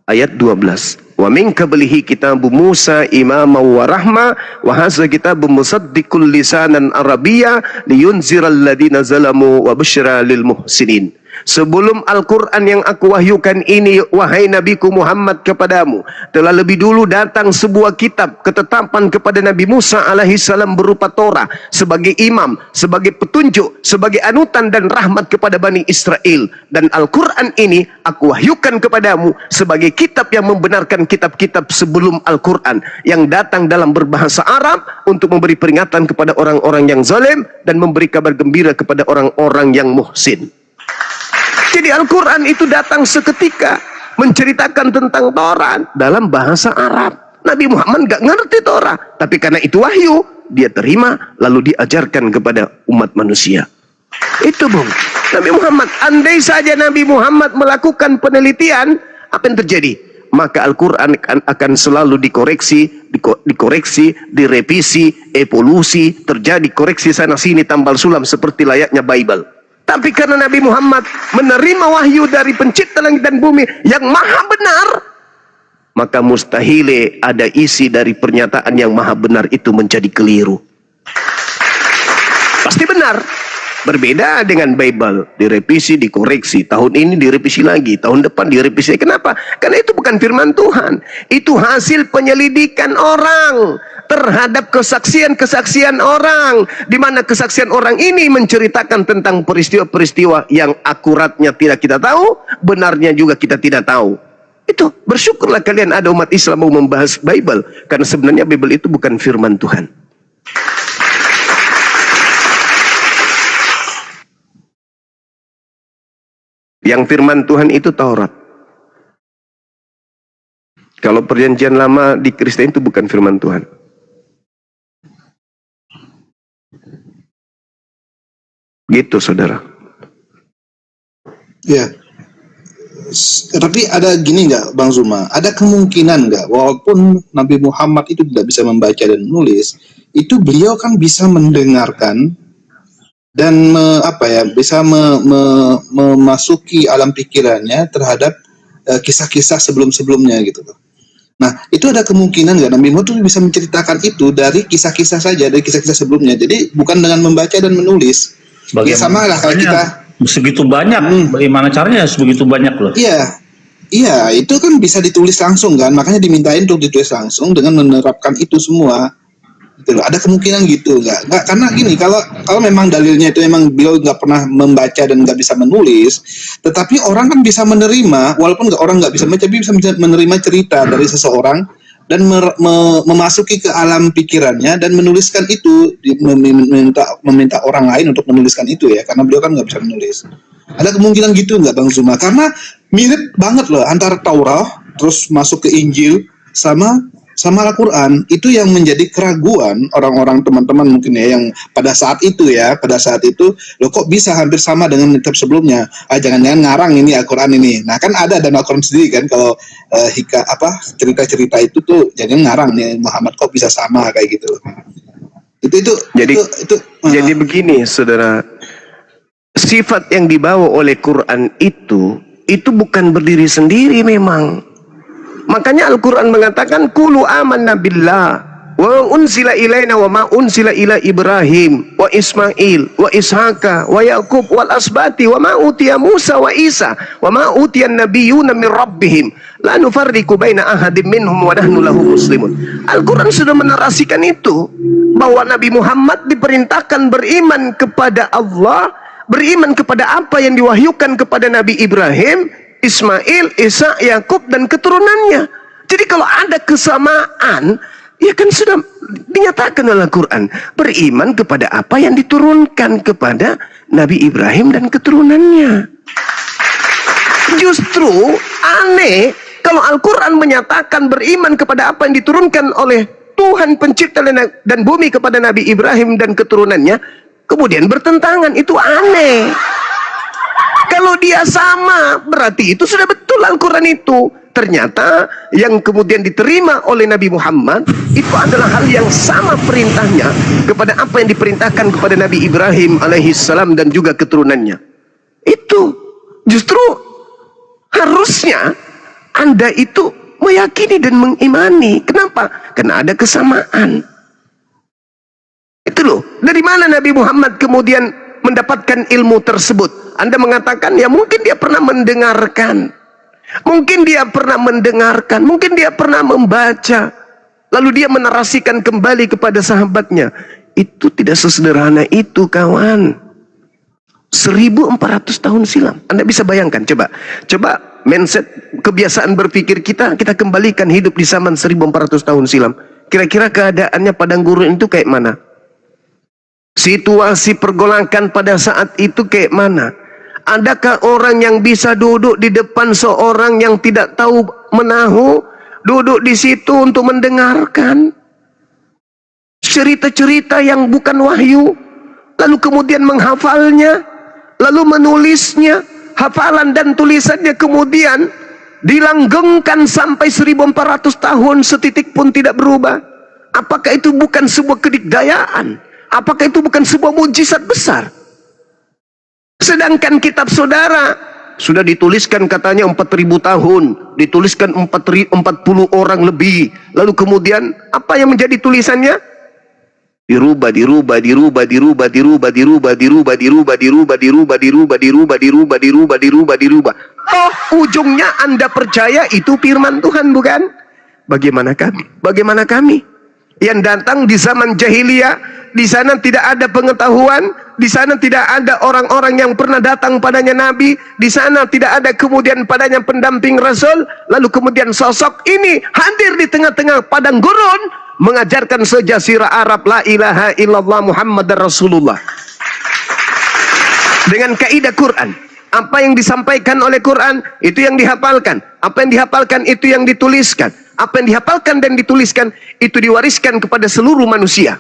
ayat 12. Wa min qablihi kitabu Musa imaman wa rahma wa hadza kitabun musaddiqul lisanan arabiyya liyunziral ladina zalamu wa busyra lil muhsinin. Sebelum Al-Quran yang aku wahyukan ini, wahai Nabiku Muhammad, kepadamu, telah lebih dulu datang sebuah kitab ketetapan kepada Nabi Musa alaihissalam berupa Torah, sebagai imam, sebagai petunjuk, sebagai anutan dan rahmat kepada Bani Israel. Dan Al-Quran ini aku wahyukan kepadamu sebagai kitab yang membenarkan kitab-kitab sebelum Al-Quran, yang datang dalam berbahasa Arab untuk memberi peringatan kepada orang-orang yang zalim dan memberi kabar gembira kepada orang-orang yang muhsin. Jadi Al-Quran itu datang seketika menceritakan tentang Torah dalam bahasa Arab. Nabi Muhammad gak ngerti Torah, tapi karena itu wahyu, dia terima lalu diajarkan kepada umat manusia. Itu Bung, Nabi Muhammad. Andai saja Nabi Muhammad melakukan penelitian, apa yang terjadi? Maka Al-Quran akan selalu dikoreksi, direvisi, evolusi, terjadi koreksi sana sini, tambal sulam seperti layaknya Bible. Tapi karena Nabi Muhammad menerima wahyu dari pencipta langit dan bumi yang maha benar, maka mustahil ada isi dari pernyataan yang maha benar itu menjadi keliru. Pasti benar. Berbeda dengan Bible, direvisi, dikoreksi, tahun ini direvisi lagi, tahun depan direvisi. Kenapa? Karena itu bukan firman Tuhan. Itu hasil penyelidikan orang terhadap kesaksian-kesaksian orang, di mana kesaksian orang ini menceritakan tentang peristiwa-peristiwa yang akuratnya tidak kita tahu, benarnya juga kita tidak tahu. Itu, bersyukurlah kalian ada umat Islam mau membahas Bible, karena sebenarnya Bible itu bukan firman Tuhan. Yang firman Tuhan itu Taurat. Kalau perjanjian lama di Kristen itu bukan firman Tuhan. Gitu saudara. Ya. Tapi ada gini nggak Bang Zuma? Ada kemungkinan nggak walaupun Nabi Muhammad itu tidak bisa membaca dan menulis, itu beliau kan bisa mendengarkan dan bisa memasuki alam pikirannya terhadap kisah-kisah sebelum-sebelumnya gitu loh. Nah, itu ada kemungkinan nggak Nabi Muhammad itu bisa menceritakan itu dari kisah-kisah saja, dari kisah-kisah sebelumnya. Jadi bukan dengan membaca dan menulis. Ya sama lah kalau kita segitu banyak, bagaimana caranya sebegitu banyak loh? Iya, itu kan bisa ditulis langsung kan, makanya dimintain untuk ditulis langsung dengan menerapkan itu semua. Gitu loh. Ada kemungkinan gitu nggak? Karena gini, kalau memang dalilnya itu memang beliau nggak pernah membaca dan nggak bisa menulis, tetapi orang kan bisa menerima, walaupun orang nggak bisa membaca, bisa menerima cerita dari seseorang dan memasuki ke alam pikirannya dan menuliskan itu, meminta orang lain untuk menuliskan itu ya, karena beliau kan nggak bisa menulis. Ada kemungkinan gitu nggak Bang Zuma? Karena mirip banget loh antara Taurat terus masuk ke Injil sama Al-Quran. Itu yang menjadi keraguan orang-orang teman-teman mungkin ya, yang pada saat itu loh kok bisa hampir sama dengan kitab sebelumnya, jangan-jangan ngarang ini Al-Quran ini. Nah kan ada dan Al-Quran sendiri kan, kalau cerita-cerita itu tuh jangan ngarang nih Muhammad kok bisa sama kayak gitu. Jadi begini saudara, sifat yang dibawa oleh Quran itu bukan berdiri sendiri memang. Makanya Al-Quran mengatakan Qulu amanna billah wa unzila ilaina wa ma unzila ila Ibrahim wa Ismail wa Ishaqa wa Yaqub wal asbati wa ma utiya Musa wa Isa wa ma utiya nabiyyuna min rabbihim la nufarriqu baina ahadin minhum wa nahnu lahu muslimun. Al-Quran sudah menarasikan itu, bahwa Nabi Muhammad diperintahkan beriman kepada Allah, beriman kepada apa yang diwahyukan kepada Nabi Ibrahim, Ismail, Isa, Yakub dan keturunannya. Jadi kalau ada kesamaan, ya kan sudah dinyatakan oleh Al-Quran, beriman kepada apa yang diturunkan kepada Nabi Ibrahim dan keturunannya. Justru aneh kalau Al-Quran menyatakan beriman kepada apa yang diturunkan oleh Tuhan pencipta dan bumi kepada Nabi Ibrahim dan keturunannya, kemudian bertentangan. Itu aneh. Kalau dia sama, berarti itu sudah betul Al-Quran itu. Ternyata yang kemudian diterima oleh Nabi Muhammad itu adalah hal yang sama perintahnya kepada apa yang diperintahkan kepada Nabi Ibrahim alaihissalam dan juga keturunannya. Itu justru harusnya Anda itu meyakini dan mengimani. Kenapa? Karena ada kesamaan. Itu loh. Dari mana Nabi Muhammad kemudian mendapatkan ilmu tersebut? Anda mengatakan ya mungkin dia pernah mendengarkan. Mungkin dia pernah mendengarkan, mungkin dia pernah membaca, lalu dia menarasikan kembali kepada sahabatnya. Itu tidak sesederhana itu, kawan. 1400 tahun silam. Anda bisa bayangkan, coba mindset, kebiasaan berpikir kita kembalikan hidup di zaman 1400 tahun silam. Kira-kira keadaannya padang gurun itu kayak mana? Situasi pergolakan pada saat itu kayak mana? Adakah orang yang bisa duduk di depan seorang yang tidak tahu menahu, duduk di situ untuk mendengarkan cerita-cerita yang bukan wahyu, lalu kemudian menghafalnya, lalu menulisnya, hafalan dan tulisannya kemudian dilanggengkan sampai 1400 tahun setitik pun tidak berubah? Apakah itu bukan sebuah kedikdayaan? Apakah itu bukan sebuah mujizat besar? Sedangkan kitab saudara sudah dituliskan katanya 4000 tahun, dituliskan 40 orang lebih. Lalu kemudian apa yang menjadi tulisannya? Dirubah. Oh, ujungnya Anda percaya itu firman Tuhan, bukan? Bagaimana kami? Bagaimana kami? Yang datang di zaman jahiliyah, di sana tidak ada pengetahuan, di sana tidak ada orang-orang yang pernah datang padanya Nabi, di sana tidak ada kemudian padanya pendamping Rasul, lalu kemudian sosok ini hadir di tengah-tengah padang gurun, mengajarkan sejazirah Arab la ilaha illallah Muhammadar Rasulullah. Dengan kaidah Quran, apa yang disampaikan oleh Quran, itu yang dihafalkan. Apa yang dihafalkan, itu yang dituliskan. Apa yang dihafalkan dan dituliskan, itu diwariskan kepada seluruh manusia.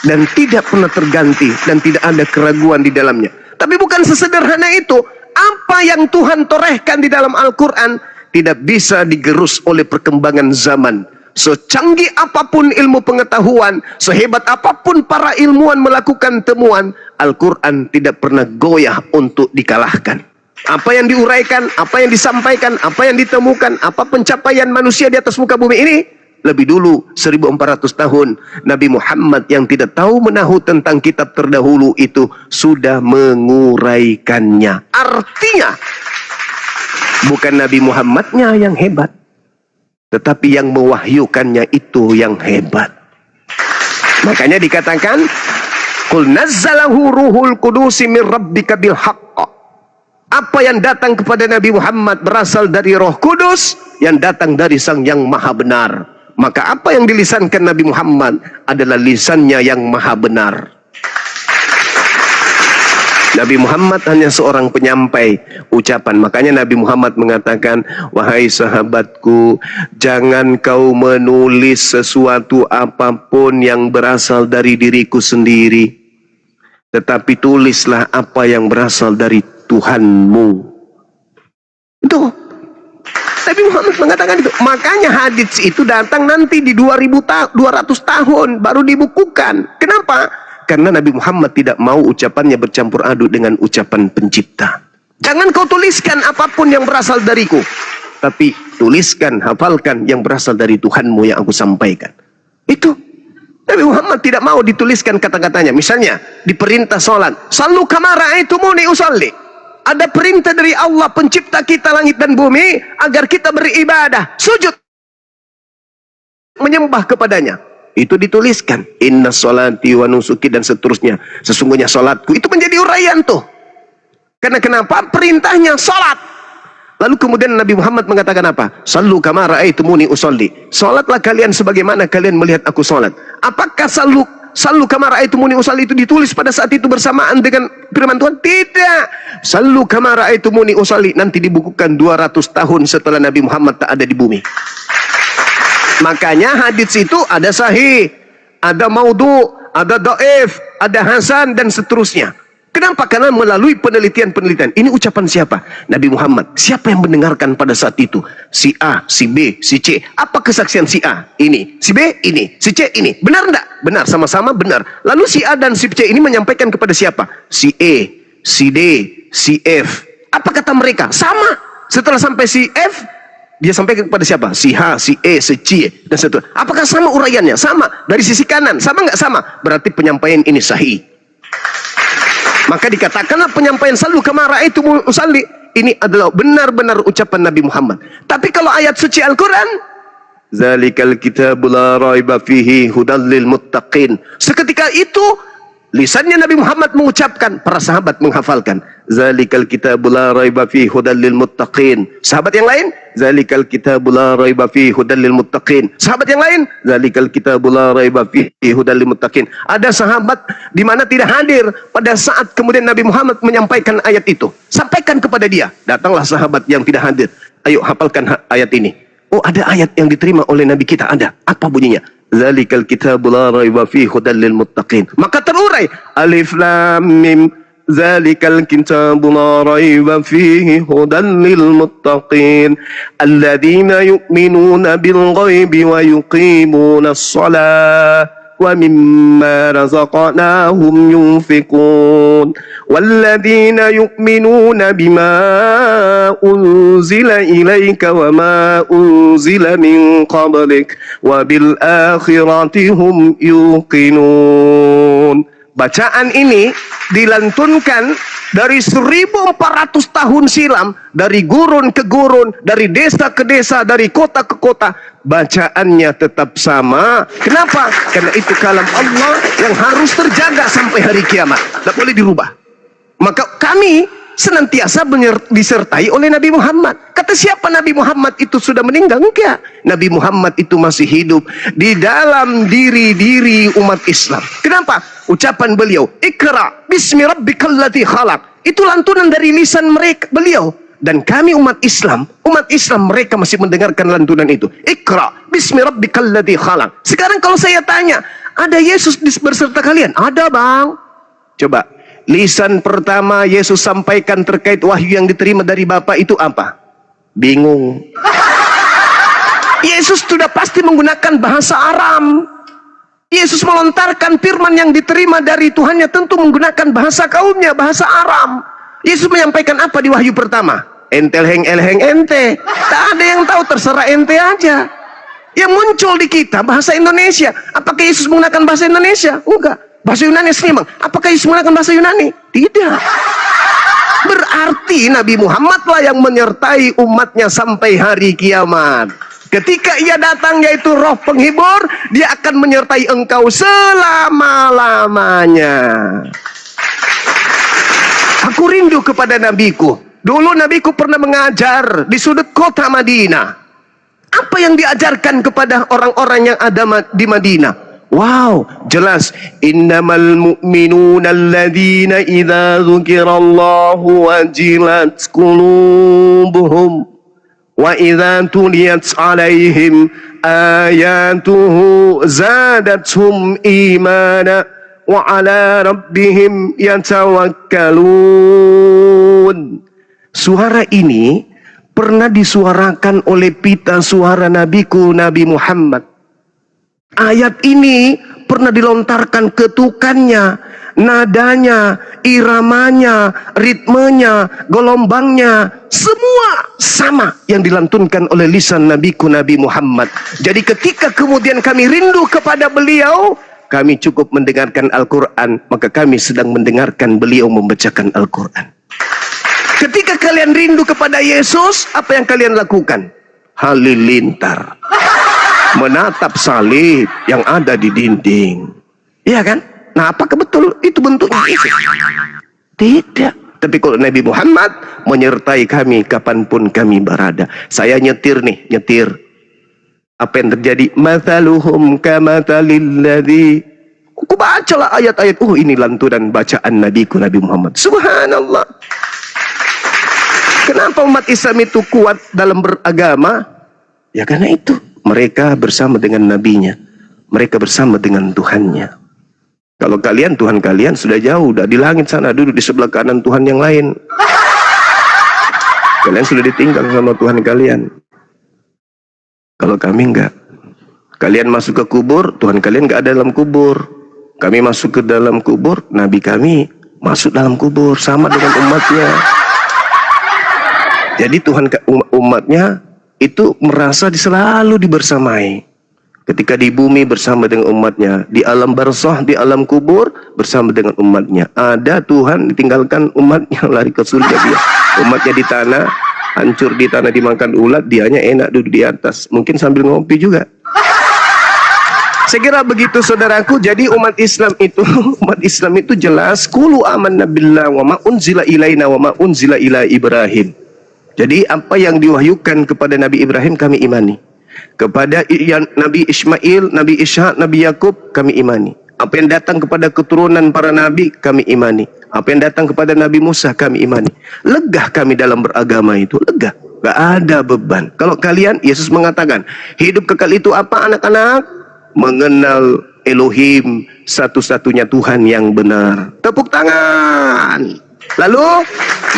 Dan tidak pernah terganti, dan tidak ada keraguan di dalamnya. Tapi bukan sesederhana itu. Apa yang Tuhan torehkan di dalam Al-Quran, tidak bisa digerus oleh perkembangan zaman. Secanggih apapun ilmu pengetahuan, sehebat apapun para ilmuwan melakukan temuan, Al-Quran tidak pernah goyah untuk dikalahkan. Apa yang diuraikan, apa yang disampaikan, apa yang ditemukan, apa pencapaian manusia di atas muka bumi ini, lebih dulu 1400 tahun Nabi Muhammad yang tidak tahu menahu tentang kitab terdahulu itu sudah menguraikannya. Artinya bukan Nabi Muhammadnya yang hebat, tetapi yang mewahyukannya itu yang hebat. Makanya dikatakan qul nazzalahu ruhul qudusi min rabbika bil haqq. Apa yang datang kepada Nabi Muhammad berasal dari Roh Kudus yang datang dari Sang Yang Maha Benar. Maka apa yang dilisankan Nabi Muhammad adalah lisannya yang maha benar. Nabi Muhammad hanya seorang penyampai ucapan. Makanya Nabi Muhammad mengatakan, wahai sahabatku, jangan kau menulis sesuatu apapun yang berasal dari diriku sendiri, tetapi tulislah apa yang berasal dari Tuhanmu. Itu Nabi Muhammad mengatakan itu. Makanya hadits itu datang nanti di 200 tahun baru dibukukan. Kenapa? Karena Nabi Muhammad tidak mau ucapannya bercampur aduk dengan ucapan pencipta. Jangan kau tuliskan apapun yang berasal dariku, tapi tuliskan, hafalkan yang berasal dari Tuhanmu yang aku sampaikan. Itu Nabi Muhammad tidak mau dituliskan kata-katanya. Misalnya diperintah sholat, sallu kama ra'aitumuni usalli. Ada perintah dari Allah pencipta kita langit dan bumi agar kita beribadah, sujud, menyembah kepadanya. Itu dituliskan, inna sholati wa nusuki dan seterusnya. Sesungguhnya sholatku, itu menjadi uraian tuh. Karena kenapa? Perintahnya sholat. Lalu kemudian Nabi Muhammad mengatakan apa? Sallu kama ra'aitumuni usolli. Sholatlah kalian sebagaimana kalian melihat aku sholat. Apakah sallu kama ra'aitumuni usolli itu ditulis pada saat itu bersamaan dengan firman Tuhan? Tidak. Sallu kama ra'aitumuni usolli nanti dibukukan 200 tahun setelah Nabi Muhammad tak ada di bumi. Makanya hadits itu ada sahih, ada maudhu, ada dhaif, ada hasan dan seterusnya. Kenapa? Karena melalui penelitian-penelitian. Ini ucapan siapa? Nabi Muhammad. Siapa yang mendengarkan pada saat itu? Si A, si B, si C. Apa kesaksian si A? Ini. Si B, ini. Si C, ini. Benar enggak? Benar, sama-sama benar. Lalu si A dan si C ini menyampaikan kepada siapa? Si E, si D, si F. Apa kata mereka? Sama. Setelah sampai si F, dia sampaikan kepada siapa? Si H, si E, si C, dan seterusnya. Apakah sama uraiannya? Sama. Dari sisi kanan. Sama nggak sama? Berarti penyampaian ini sahih. Maka dikatakanlah penyampaian salu kama raaitu usalli. Ini adalah benar-benar ucapan Nabi Muhammad. Tapi kalau ayat suci Al-Quran, zalikal kitabul la raiba fihi hudal lil muttaqin. Seketika itu lisannya Nabi Muhammad mengucapkan, para sahabat menghafalkan. Zalikal kitabul la raiba fihi hudal lil muttaqin. Sahabat yang lain, zalikal kitabul la raiba fihi hudal lil muttaqin. Sahabat yang lain, zalikal kitabul la raiba fihi hudal lil muttaqin. Ada sahabat di mana tidak hadir pada saat kemudian Nabi Muhammad menyampaikan ayat itu. Sampaikan kepada dia. Datanglah sahabat yang tidak hadir. Ayo hafalkan ayat ini. Oh, ada ayat yang diterima oleh Nabi kita, ada. Apa bunyinya? Zalikal kitabul la raiba fihi hudal lil muttaqin. Maka terurai alif lam mim. Zalikal kitabul la raiba fihi hudal lil muttaqin. Alladzina yu'minuna bil ghaibi wa yuqimuna as-salah wa mimma razaqnahum yunfiqun. Walladzina yu'minuna bima unzila ilaika wa ma unzila min qablik wa bil akhirati hum yuqinun. Bacaan ini dilantunkan dari 1400 tahun silam, dari gurun ke gurun, dari desa ke desa, dari kota ke kota. Bacaannya tetap sama. Kenapa? Karena itu kalam Allah yang harus terjaga sampai hari kiamat. Tidak boleh dirubah. Maka kami senantiasa disertai oleh Nabi Muhammad. Kata siapa Nabi Muhammad itu sudah meninggal? Enggak. Nabi Muhammad itu masih hidup di dalam diri-diri umat Islam. Kenapa? Ucapan beliau, Iqra bismi rabbikal ladzi khalaq. Itu lantunan dari lisan mereka, beliau. Dan kami umat Islam mereka masih mendengarkan lantunan itu. Iqra bismi rabbikal ladzi khalaq. Sekarang kalau saya tanya, ada Yesus berserta kalian? Ada, Bang. Coba, lisan pertama Yesus sampaikan terkait wahyu yang diterima dari Bapa itu apa? Bingung. Yesus sudah pasti menggunakan bahasa Aram. Yesus melontarkan firman yang diterima dari Tuhannya tentu menggunakan bahasa kaumnya, bahasa Aram. Yesus menyampaikan apa di wahyu pertama? Entel heng elheng ente. Tak ada yang tahu, terserah ente aja. Yang muncul di kita bahasa Indonesia. Apakah Yesus menggunakan bahasa Indonesia? Enggak. Bahasa Yunani memang. Apakah Yesus menggunakan bahasa Yunani? Tidak. Berarti Nabi Muhammad lah yang menyertai umatnya sampai hari kiamat. Ketika ia datang, yaitu roh penghibur, dia akan menyertai engkau selama-lamanya. Aku rindu kepada nabiku. Dulu nabiku pernah mengajar di sudut kota Madinah. Apa yang diajarkan kepada orang-orang yang ada di Madinah? Wow, jelas. Innamal mu'minuna alladzina idza dzukirallahu wajilat qulubuhum wa idza tuliyat 'alaihim ayatuhu zadatuhum imana wa 'ala rabbihim yatawakkalun. Suara ini pernah disuarakan oleh pita suara nabiku Nabi Muhammad. Ayat ini pernah dilontarkan ketukannya, nadanya, iramanya, ritmenya, gelombangnya, semua sama yang dilantunkan oleh lisan nabiku Nabi Muhammad. Jadi ketika kemudian kami rindu kepada beliau, kami cukup mendengarkan Al-Quran, maka kami sedang mendengarkan beliau membacakan Al-Quran. Ketika kalian rindu kepada Yesus, apa yang kalian lakukan? Halilintar, menatap salib yang ada di dinding. Iya kan? Nah, apakah betul itu bentuknya Yesus? Tidak. Tapi kalau Nabi Muhammad menyertai kami kapanpun kami berada. Saya nyetir nih, nyetir. Apa yang terjadi? Mathaluhum kamathalil ladzi. Aku bacalah ayat-ayat. Oh, ini lantunan bacaan nabiku Nabi Muhammad. Subhanallah. Kenapa umat Islam itu kuat dalam beragama? Ya karena itu. Mereka bersama dengan nabinya. Mereka bersama dengan Tuhannya. Kalau kalian, Tuhan kalian sudah jauh, udah di langit sana, duduk di sebelah kanan Tuhan yang lain. Kalian sudah ditinggal sama Tuhan kalian. Kalau kami enggak. Kalian masuk ke kubur, Tuhan kalian enggak ada dalam kubur. Kami masuk ke dalam kubur, Nabi kami masuk dalam kubur, sama dengan umatnya. Jadi Tuhan umatnya itu merasa selalu dibersamai. Ketika di bumi bersama dengan umatnya, di alam barzakh, di alam kubur bersama dengan umatnya. Ada Tuhan ditinggalkan umatnya lari ke surga dia. Umatnya di tanah, hancur di tanah dimakan ulat, dianya enak duduk di atas. Mungkin sambil ngopi juga. Saya kira begitu saudaraku. Jadi umat Islam itu jelas qulu amanna billah wa ma unzila ilaina wa ma unzila ila Ibrahim. Jadi apa yang diwahyukan kepada Nabi Ibrahim kami imani. Kepada Nabi Ismail, Nabi Ishak, Nabi Yakub kami imani. Apa yang datang kepada keturunan para nabi kami imani. Apa yang datang kepada Nabi Musa kami imani. Legah kami dalam beragama itu, legah. Gak ada beban. Kalau kalian, Yesus mengatakan, hidup kekal itu apa anak-anak? Mengenal Elohim, satu-satunya Tuhan yang benar. Tepuk tangan. Lalu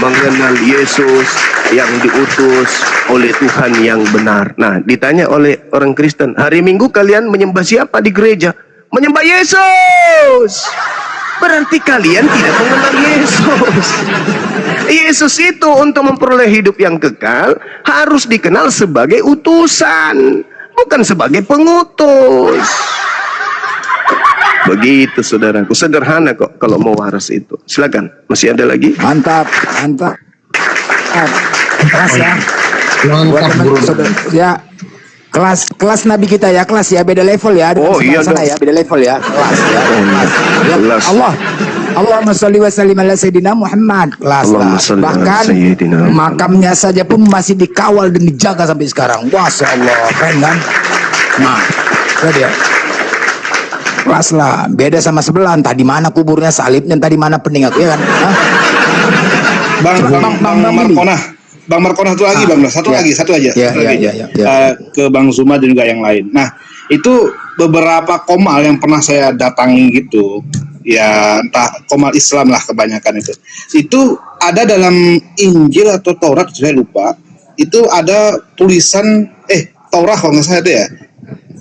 mengenal Yesus yang diutus oleh Tuhan yang benar. Nah, ditanya oleh orang Kristen, hari Minggu kalian menyembah siapa di gereja? Menyembah Yesus. Berarti kalian tidak mengenal Yesus. Yesus itu untuk memperoleh hidup yang kekal harus dikenal sebagai utusan, bukan sebagai pengutus. Begitu saudaraku, sederhana kok kalau mau waras itu. Silakan, masih ada lagi? Mantap, mantap. Kelas ya. Buat teman ya. Kelas Nabi kita ya, kelas ya, beda level ya. Oh iya dong. Ya, beda level ya. Kelas ya. Kelas. Ya. Kelas. Allahumma sholli wa sallim ala sayyidina Muhammad. Kelas lah. Bahkan makamnya saja pun masih dikawal dan dijaga sampai sekarang. Masya Allah, keren kan? Nah, itu dia. Kelas lah, beda sama sebelah. Entah di mana kuburnya, salibnya, entah di mana peninggal, ya kan? Hah? Bang Markonah itu lagi, Bang. Satu aja. Ke Bang Zuma dan juga yang lain. Nah, itu beberapa komal yang pernah saya datangi gitu. Ya, entah komal Islam lah kebanyakan itu. Itu ada dalam Injil atau Taurat, saya lupa. Itu ada tulisan, Taurat kalau nggak salah itu ya.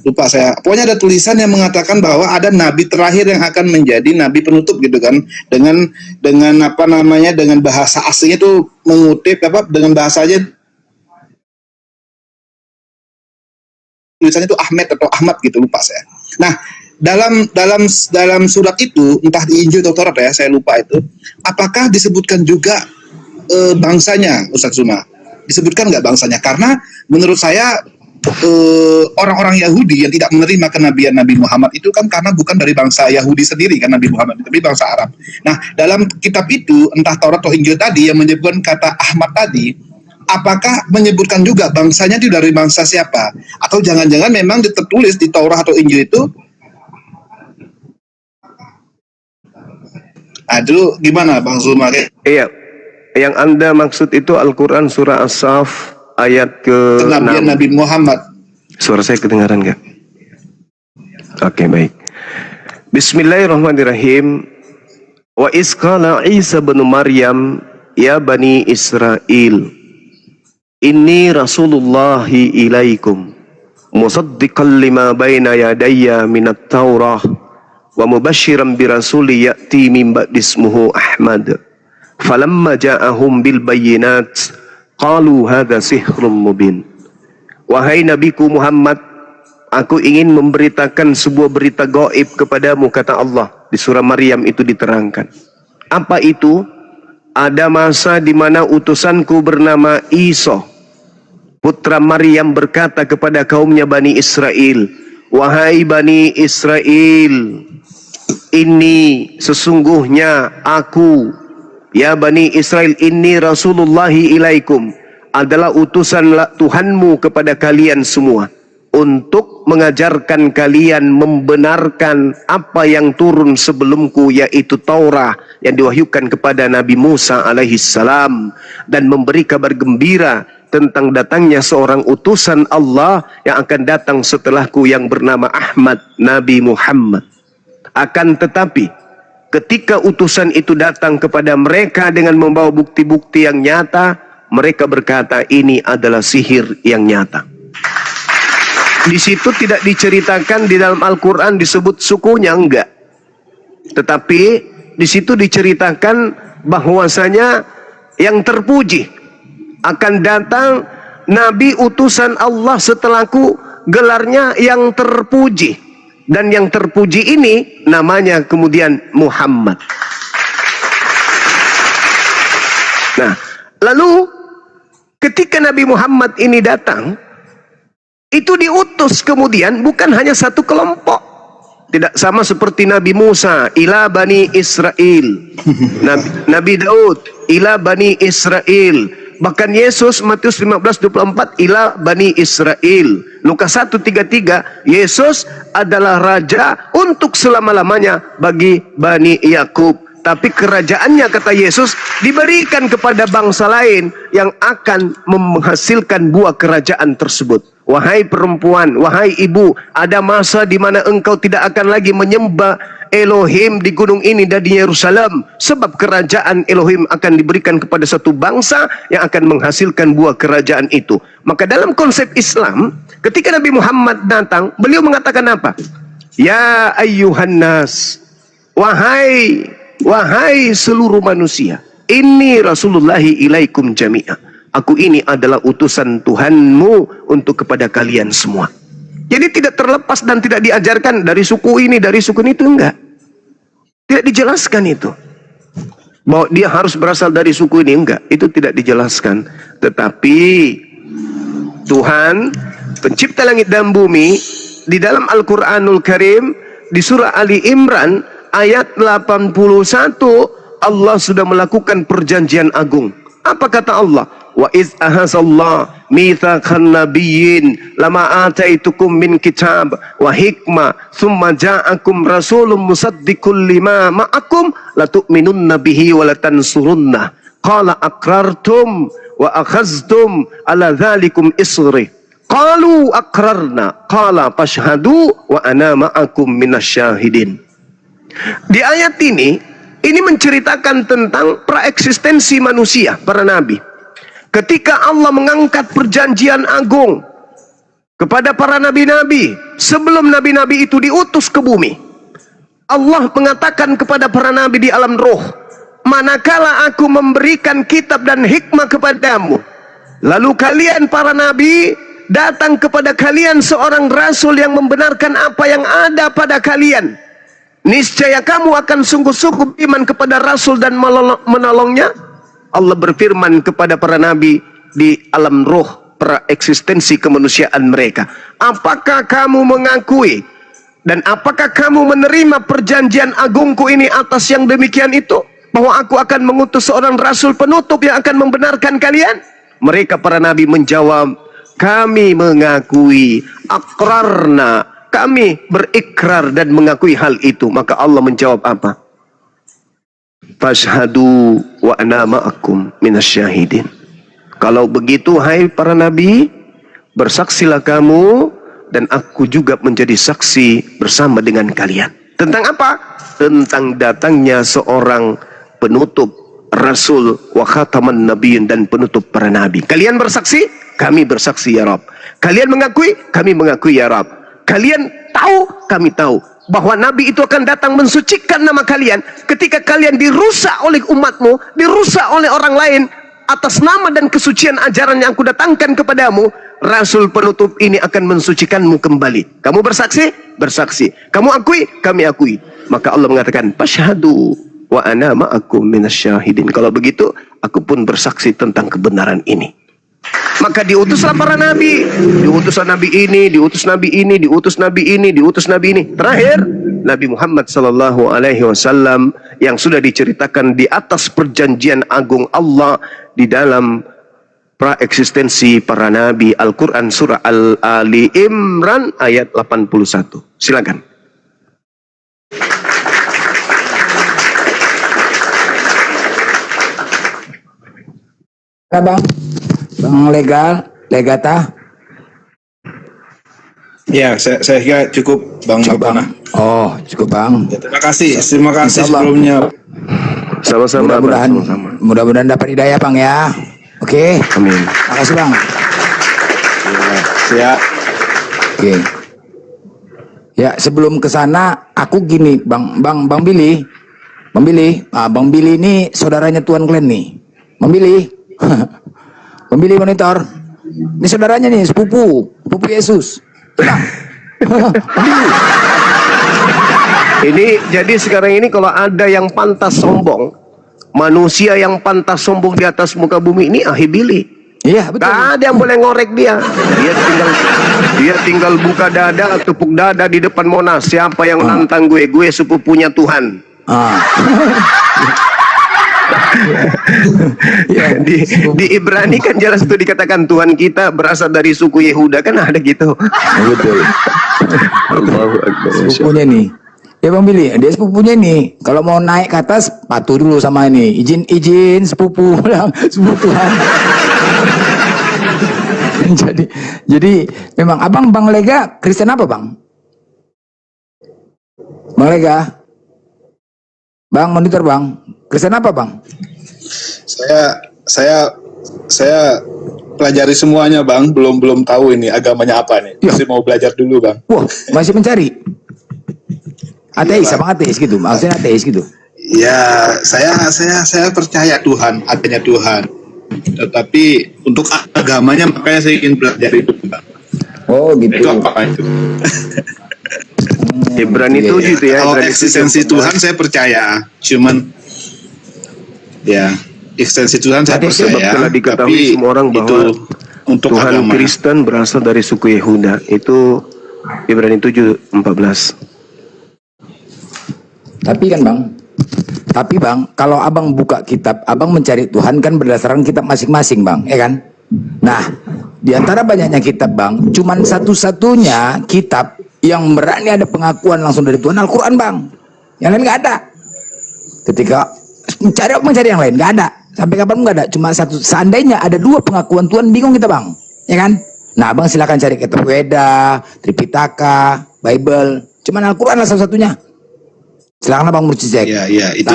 Lupa saya. Pokoknya ada tulisan yang mengatakan bahwa ada nabi terakhir yang akan menjadi nabi penutup gitu kan. Dengan apa namanya, dengan bahasa aslinya tuh mengutip apa, dengan bahasanya tulisannya itu Ahmed atau Ahmad gitu, lupa saya. Nah, dalam surat itu, entah di Injil atau Taurat ya, saya lupa itu. Apakah disebutkan juga bangsanya, Ustaz Zuma? Disebutkan nggak bangsanya? Karena menurut saya orang-orang Yahudi yang tidak menerima kenabian Nabi Muhammad itu kan karena bukan dari bangsa Yahudi sendiri kan Nabi Muhammad, tapi bangsa Arab. Nah, dalam kitab itu, entah Taurat atau Injil tadi yang menyebutkan kata Ahmad tadi, apakah menyebutkan juga bangsanya itu dari bangsa siapa? Atau jangan-jangan memang tertulis di Taurat atau Injil itu? Dulu gimana Bang Zuma? Iya, yang Anda maksud itu Al-Quran surah As-Saff ayat ke-6. Kenabian Nabi Muhammad. Suara saya kedengaran nggak? Oke, baik. Bismillahirrahmanirrahim. Wa isqala Isa bin Maryam ya bani Israel, inni rasulullahi ilaikum musaddiqan lima baina yadayya minat Taurah wa mubashiran bi rasuli ya'ti min ba'di ismuhu Ahmad. Falamma ja'ahum bil bayyinat qalu hadza sihrun mubin. Wahai Nabiku Muhammad, aku ingin memberitakan sebuah berita gaib kepadamu, kata Allah. Di surah Maryam itu diterangkan. Apa itu? Ada masa di mana utusanku bernama Isa, putra Maryam, berkata kepada kaumnya Bani Israel, wahai Bani Israel, ini sesungguhnya aku, ya Bani Israel, inni rasulullahi ilaikum, adalah utusan Tuhanmu kepada kalian semua, untuk mengajarkan kalian membenarkan apa yang turun sebelumku, yaitu Taurat yang diwahyukan kepada Nabi Musa alaihissalam, dan memberi kabar gembira tentang datangnya seorang utusan Allah yang akan datang setelahku yang bernama Ahmad, Nabi Muhammad. Akan tetapi ketika utusan itu datang kepada mereka dengan membawa bukti-bukti yang nyata, mereka berkata ini adalah sihir yang nyata. Di situ tidak diceritakan di dalam Al-Quran disebut sukunya, enggak. Tetapi di situ diceritakan bahwasanya yang terpuji akan datang Nabi utusan Allah setelahku, gelarnya yang terpuji. Dan yang terpuji ini namanya kemudian Muhammad. Nah, lalu ketika Nabi Muhammad ini datang, itu diutus kemudian bukan hanya satu kelompok. Tidak sama seperti Nabi Musa, ila Bani Israel. Nabi Daud, ila Bani Israel. Bahkan Yesus, Matius 15:24, ila Bani Israel. Lukas 1:33, Yesus adalah raja untuk selama-lamanya bagi Bani Yakub. Tapi kerajaannya, kata Yesus, diberikan kepada bangsa lain yang akan menghasilkan buah kerajaan tersebut. Wahai perempuan, wahai ibu, ada masa di mana engkau tidak akan lagi menyembah Elohim di gunung ini dan di Yerusalem, sebab kerajaan Elohim akan diberikan kepada satu bangsa yang akan menghasilkan buah kerajaan itu. Maka dalam konsep Islam, ketika Nabi Muhammad datang, beliau mengatakan apa? Ya ayyuhan nas, wahai seluruh manusia, ini Rasulullahi ilaikum jami'a. Aku ini adalah utusan Tuhanmu untuk kepada kalian semua. Jadi tidak terlepas dan tidak diajarkan dari suku ini, dari suku itu, enggak. Tidak dijelaskan itu. Bahwa dia harus berasal dari suku ini, enggak. Itu tidak dijelaskan. Tetapi Tuhan, pencipta langit dan bumi, di dalam Al-Quranul Karim, di surah Ali Imran, ayat 81, Allah sudah melakukan perjanjian agung. Apa kata Allah? Wa iz ahazallah mitsaqan nabiyyin lama ataitukum min kitab wa hikmah thumma ja'akum rasulun musaddiqul lima ma'akum latu'minunna bihi wa latansurunna qala aqrartum wa akhaztum ala dzalikum isri qalu aqrarna qala fashhadu wa ana ma'akum minasyahidin. Di ayat ini menceritakan tentang praeksistensi manusia, para nabi. Ketika Allah mengangkat perjanjian agung kepada para nabi-nabi, sebelum nabi-nabi itu diutus ke bumi, Allah mengatakan kepada para nabi di alam roh, manakala aku memberikan kitab dan hikmah kepadamu, lalu kalian para nabi datang kepada kalian seorang rasul yang membenarkan apa yang ada pada kalian, niscaya kamu akan sungguh-sungguh iman kepada rasul dan menolongnya. Allah berfirman kepada para nabi di alam roh, praeksistensi kemanusiaan mereka, apakah kamu mengakui dan apakah kamu menerima perjanjian agungku ini atas yang demikian itu, bahwa aku akan mengutus seorang rasul penutup yang akan membenarkan kalian? Mereka para nabi menjawab, kami mengakui, aqrarna, kami berikrar dan mengakui hal itu. Maka Allah menjawab apa? Fashhadu wa ana ma'akum minasyahidin. Kalau begitu, hai para nabi, bersaksilah kamu dan aku juga menjadi saksi bersama dengan kalian. Tentang apa? Tentang datangnya seorang penutup rasul wa khataman nabiyyin, dan penutup para nabi. Kalian bersaksi? Kami bersaksi ya Rabb. Kalian mengakui? Kami mengakui ya Rabb. Kalian tahu? Kami tahu bahwa nabi itu akan datang mensucikan nama kalian. Ketika kalian dirusak oleh umatmu, dirusak oleh orang lain atas nama dan kesucian ajaran yang aku datangkan kepadamu, rasul penutup ini akan mensucikanmu kembali. Kamu bersaksi? Bersaksi. Kamu akui? Kami akui. Maka Allah mengatakan, fashhadu wa ana ma'akum minasyahidin. Kalau begitu, aku pun bersaksi tentang kebenaran ini. Maka diutuslah para nabi, diutuslah nabi ini, diutus nabi ini, diutus nabi ini, diutus nabi ini. Terakhir, Nabi Muhammad sallallahu alaihi wasallam yang sudah diceritakan di atas perjanjian agung Allah di dalam praeksistensi para nabi. Al-Quran surah Ali Imran ayat 81. Silakan. Bang legal, legata. Ya, saya kira cukup Bang Cukup bang. Markona. Oh, cukup bang. Ya, terima kasih Insya Allah. sebelumnya. Sama-sama, Bang. Mudah-mudahan Sama-sama. mudah-mudahan dapat hidayah bang ya. Oke. Amin. Makasih bang. Ya, Oke. Ya, sebelum ke sana aku gini, Bang Billy. Bang Billy ini saudaranya Tuan Glenn nih. Bang Billy. Bang Billy monitor. Ini saudaranya nih, sepupu Yesus. Bang. Bang Billy. Ini jadi sekarang ini kalau ada yang pantas sombong, manusia yang pantas sombong di atas muka bumi ini Ahibili. Iya, betul. Gak ada yang boleh ngorek dia. Dia tinggal buka dada, tepuk dada di depan Monas. Siapa yang nantang gue? Gue sepupunya Tuhan. Ah. Ya, Di Ibrani kan jelas itu dikatakan Tuhan kita berasal dari suku Yehuda, kan ada gitu. betul. Allahu Akbar. Sepupunya nih. Ya Bang Billy, dia sepupunya nih. Kalau mau naik ke atas, patuh dulu sama ini. Izin sepupu bilang, sepupu Tuhan. jadi memang abang Bang Lega Kristen apa bang? Bang Lega, bang monitor bang, Kristen apa bang? Saya pelajari semuanya bang, belum tahu ini agamanya apa nih. Ya. Masih mau belajar dulu bang. Wah, masih mencari. Ateis, abang ateis gitu, maksudnya ateis gitu. Ya, saya percaya Tuhan, adanya Tuhan. Tetapi untuk agamanya makanya saya ingin belajar itu bang. Oh gitu. Itu apa itu? Ibrani Iya, 7 itu ya. Kalau Ibrani 7. eksistensi Tuhan saya percaya, cuman ya eksistensi Tuhan saya Tapi sebab percaya. telah diketahui tapi semua orang bahwa itu untuk Tuhan agama. Kristen berasal dari suku Yehuda. Itu Ibrani 7:14. Tapi bang, kalau abang buka kitab, abang mencari Tuhan kan berdasarkan kitab masing-masing bang, ya kan? Nah, di antara banyaknya kitab bang, cuman satu-satunya kitab yang berani ada pengakuan langsung dari Tuhan Al-Quran bang. Yang lain nggak ada. Ketika mencari yang lain nggak ada. Sampai kapan nggak ada. Cuma satu. Seandainya ada dua pengakuan Tuhan, bingung kita bang, ya kan? Nah, abang silakan cari kitab Weda, Tripitaka, Bible. Cuman Al-Quran lah satu-satunya. Silakan abang cek. Ya, itu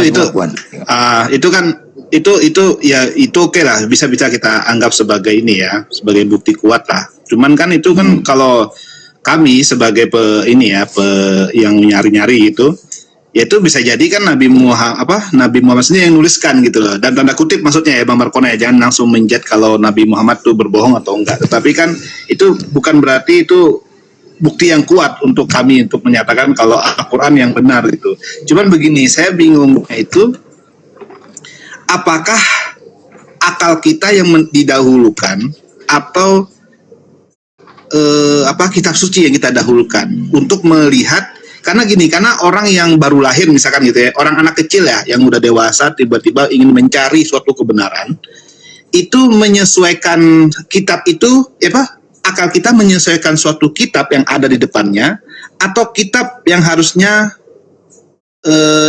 kan itu oke lah, bisa kita anggap sebagai ini ya, sebagai bukti kuat lah. Cuman kan itu kan kalau kami sebagai yang nyari-nyari itu, ya itu bisa jadi kan Nabi Muhammad sendiri yang nuliskan gitu loh. Dan tanda kutip maksudnya ya Bang Markona ya, jangan langsung menjudge kalau Nabi Muhammad tuh berbohong atau enggak. Tetapi kan itu bukan berarti itu bukti yang kuat untuk kami untuk menyatakan kalau Al-Quran yang benar gitu. Cuman begini, saya bingungnya itu apakah akal kita yang didahulukan atau kitab suci yang kita dahulukan untuk melihat, karena orang yang baru lahir misalkan gitu ya, orang anak kecil ya yang udah dewasa tiba-tiba ingin mencari suatu kebenaran, itu menyesuaikan kitab itu akal kita menyesuaikan suatu kitab yang ada di depannya atau kitab yang harusnya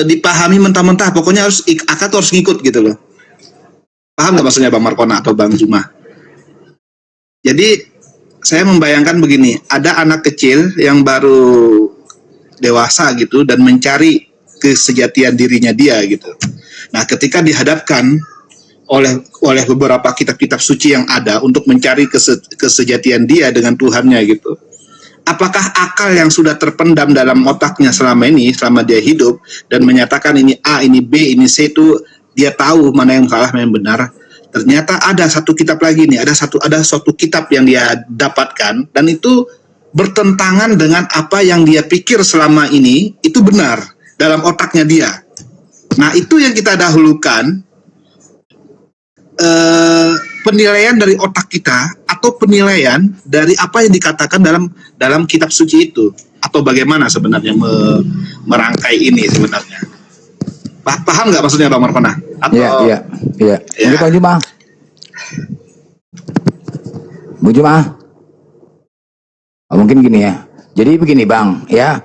dipahami mentah-mentah, pokoknya akal tuh harus ngikut gitu loh. Paham nggak maksudnya Bang Markona atau Bang Zuma? Jadi saya membayangkan begini, ada anak kecil yang baru dewasa gitu dan mencari kesejatian dirinya dia gitu. Nah, ketika dihadapkan oleh beberapa kitab-kitab suci yang ada untuk mencari kesejatian dia dengan Tuhannya gitu. Apakah akal yang sudah terpendam dalam otaknya selama dia hidup dan menyatakan ini A, ini B, ini C itu dia tahu mana yang salah, mana yang benar. Ternyata ada satu kitab lagi nih, ada suatu kitab yang dia dapatkan dan itu bertentangan dengan apa yang dia pikir selama ini itu benar dalam otaknya dia. Nah, itu yang kita dahulukan. Penilaian dari otak kita atau penilaian dari apa yang dikatakan dalam kitab suci itu, atau bagaimana sebenarnya merangkai ini sebenarnya. Paham nggak maksudnya Bang Markona? Iya. Ini Bang Juma. Bu Juma. Mungkin gini ya. Jadi begini Bang, ya.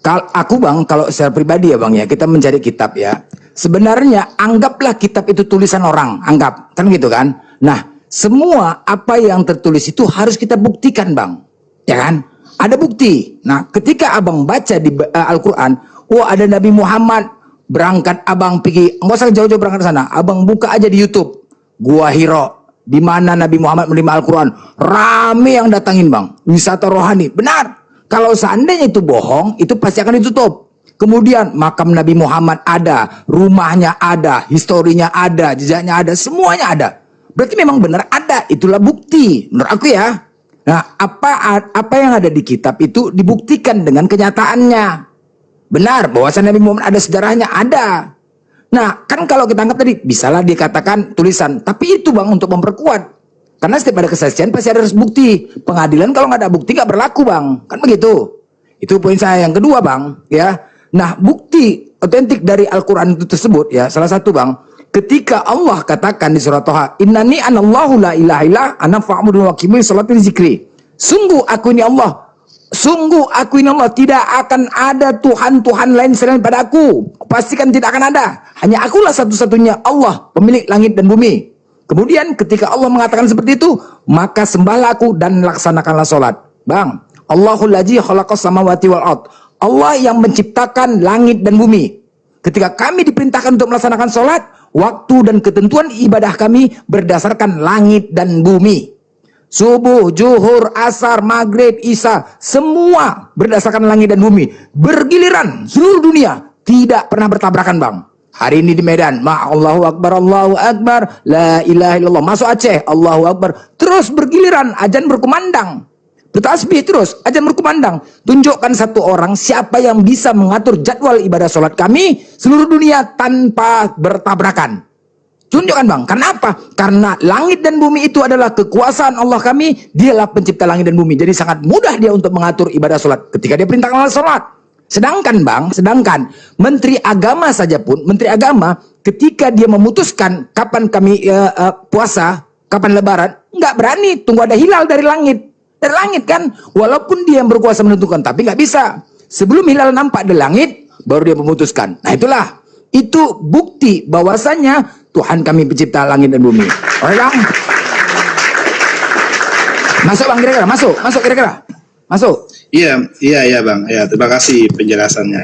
Kalau secara pribadi ya Bang ya, kita mencari kitab ya. Sebenarnya anggaplah kitab itu tulisan orang, anggap, kan gitu kan. Nah, semua apa yang tertulis itu harus kita buktikan Bang, ya kan. Ada bukti. Nah, ketika abang baca di Al-Quran, wah ada Nabi Muhammad berangkat, abang pergi, nggak usah jauh-jauh berangkat ke sana, abang buka aja di YouTube, Gua Hiro, di mana Nabi Muhammad menerima Al-Quran, rame yang datangin bang, wisata rohani. Benar. Kalau seandainya itu bohong, itu pasti akan ditutup. Kemudian makam Nabi Muhammad ada, rumahnya ada, historinya ada, jejaknya ada, semuanya ada. Berarti memang benar ada, itulah bukti menurut aku ya. Nah, apa yang ada di kitab itu dibuktikan dengan kenyataannya. Benar, bahwasanya Nabi Muhammad ada sejarahnya, ada. Nah, kan kalau kita anggap tadi, bisalah dikatakan tulisan. Tapi itu bang, untuk memperkuat. Karena setiap ada kesaksian pasti ada bukti. Pengadilan kalau nggak ada bukti nggak berlaku bang. Kan begitu. Itu poin saya yang kedua bang. Ya. Nah, bukti otentik dari Al-Quran itu tersebut ya, salah satu bang, ketika Allah katakan di surat Toha, Innani anallahu la ilaha illa ana fa'budu wa qimil salatin zikri. Sungguh aku ini Allah. Sungguh aku ini Allah, tidak akan ada Tuhan-Tuhan lain selain pada aku. Pastikan tidak akan ada. Hanya akulah satu-satunya Allah, pemilik langit dan bumi. Kemudian ketika Allah mengatakan seperti itu, maka sembahlah aku dan laksanakanlah sholat. Bang, Allahul ladzi khalaqas samawati wal ard. Allah yang menciptakan langit dan bumi. Ketika kami diperintahkan untuk melaksanakan sholat, waktu dan ketentuan ibadah kami berdasarkan langit dan bumi. Subuh, zuhur, asar, maghrib, isya, semua berdasarkan langit dan bumi. Bergiliran seluruh dunia, tidak pernah bertabrakan bang. Hari ini di Medan, Allahu Akbar, la ilaha illallah. Masuk Aceh, Allahu Akbar. Terus bergiliran, azan berkumandang. Bertasbih terus, azan berkumandang. Tunjukkan satu orang siapa yang bisa mengatur jadwal ibadah sholat kami seluruh dunia tanpa bertabrakan. Tunjukkan bang, kenapa? Karena langit dan bumi itu adalah kekuasaan Allah kami. Dialah pencipta langit dan bumi. Jadi sangat mudah dia untuk mengatur ibadah sholat ketika dia perintahkan sholat. Sedangkan bang, Menteri Agama saja pun, Menteri Agama ketika dia memutuskan kapan kami puasa, kapan lebaran, nggak berani tunggu ada hilal dari langit. Dari langit kan, walaupun dia yang berkuasa menentukan, tapi nggak bisa. Sebelum hilal nampak di langit, baru dia memutuskan. Nah itulah, itu bukti bahwasanya Tuhan kami pencipta langit dan bumi. Oke bang? Masuk bang kira-kira, masuk kira-kira, masuk. Iya bang, ya terima kasih penjelasannya.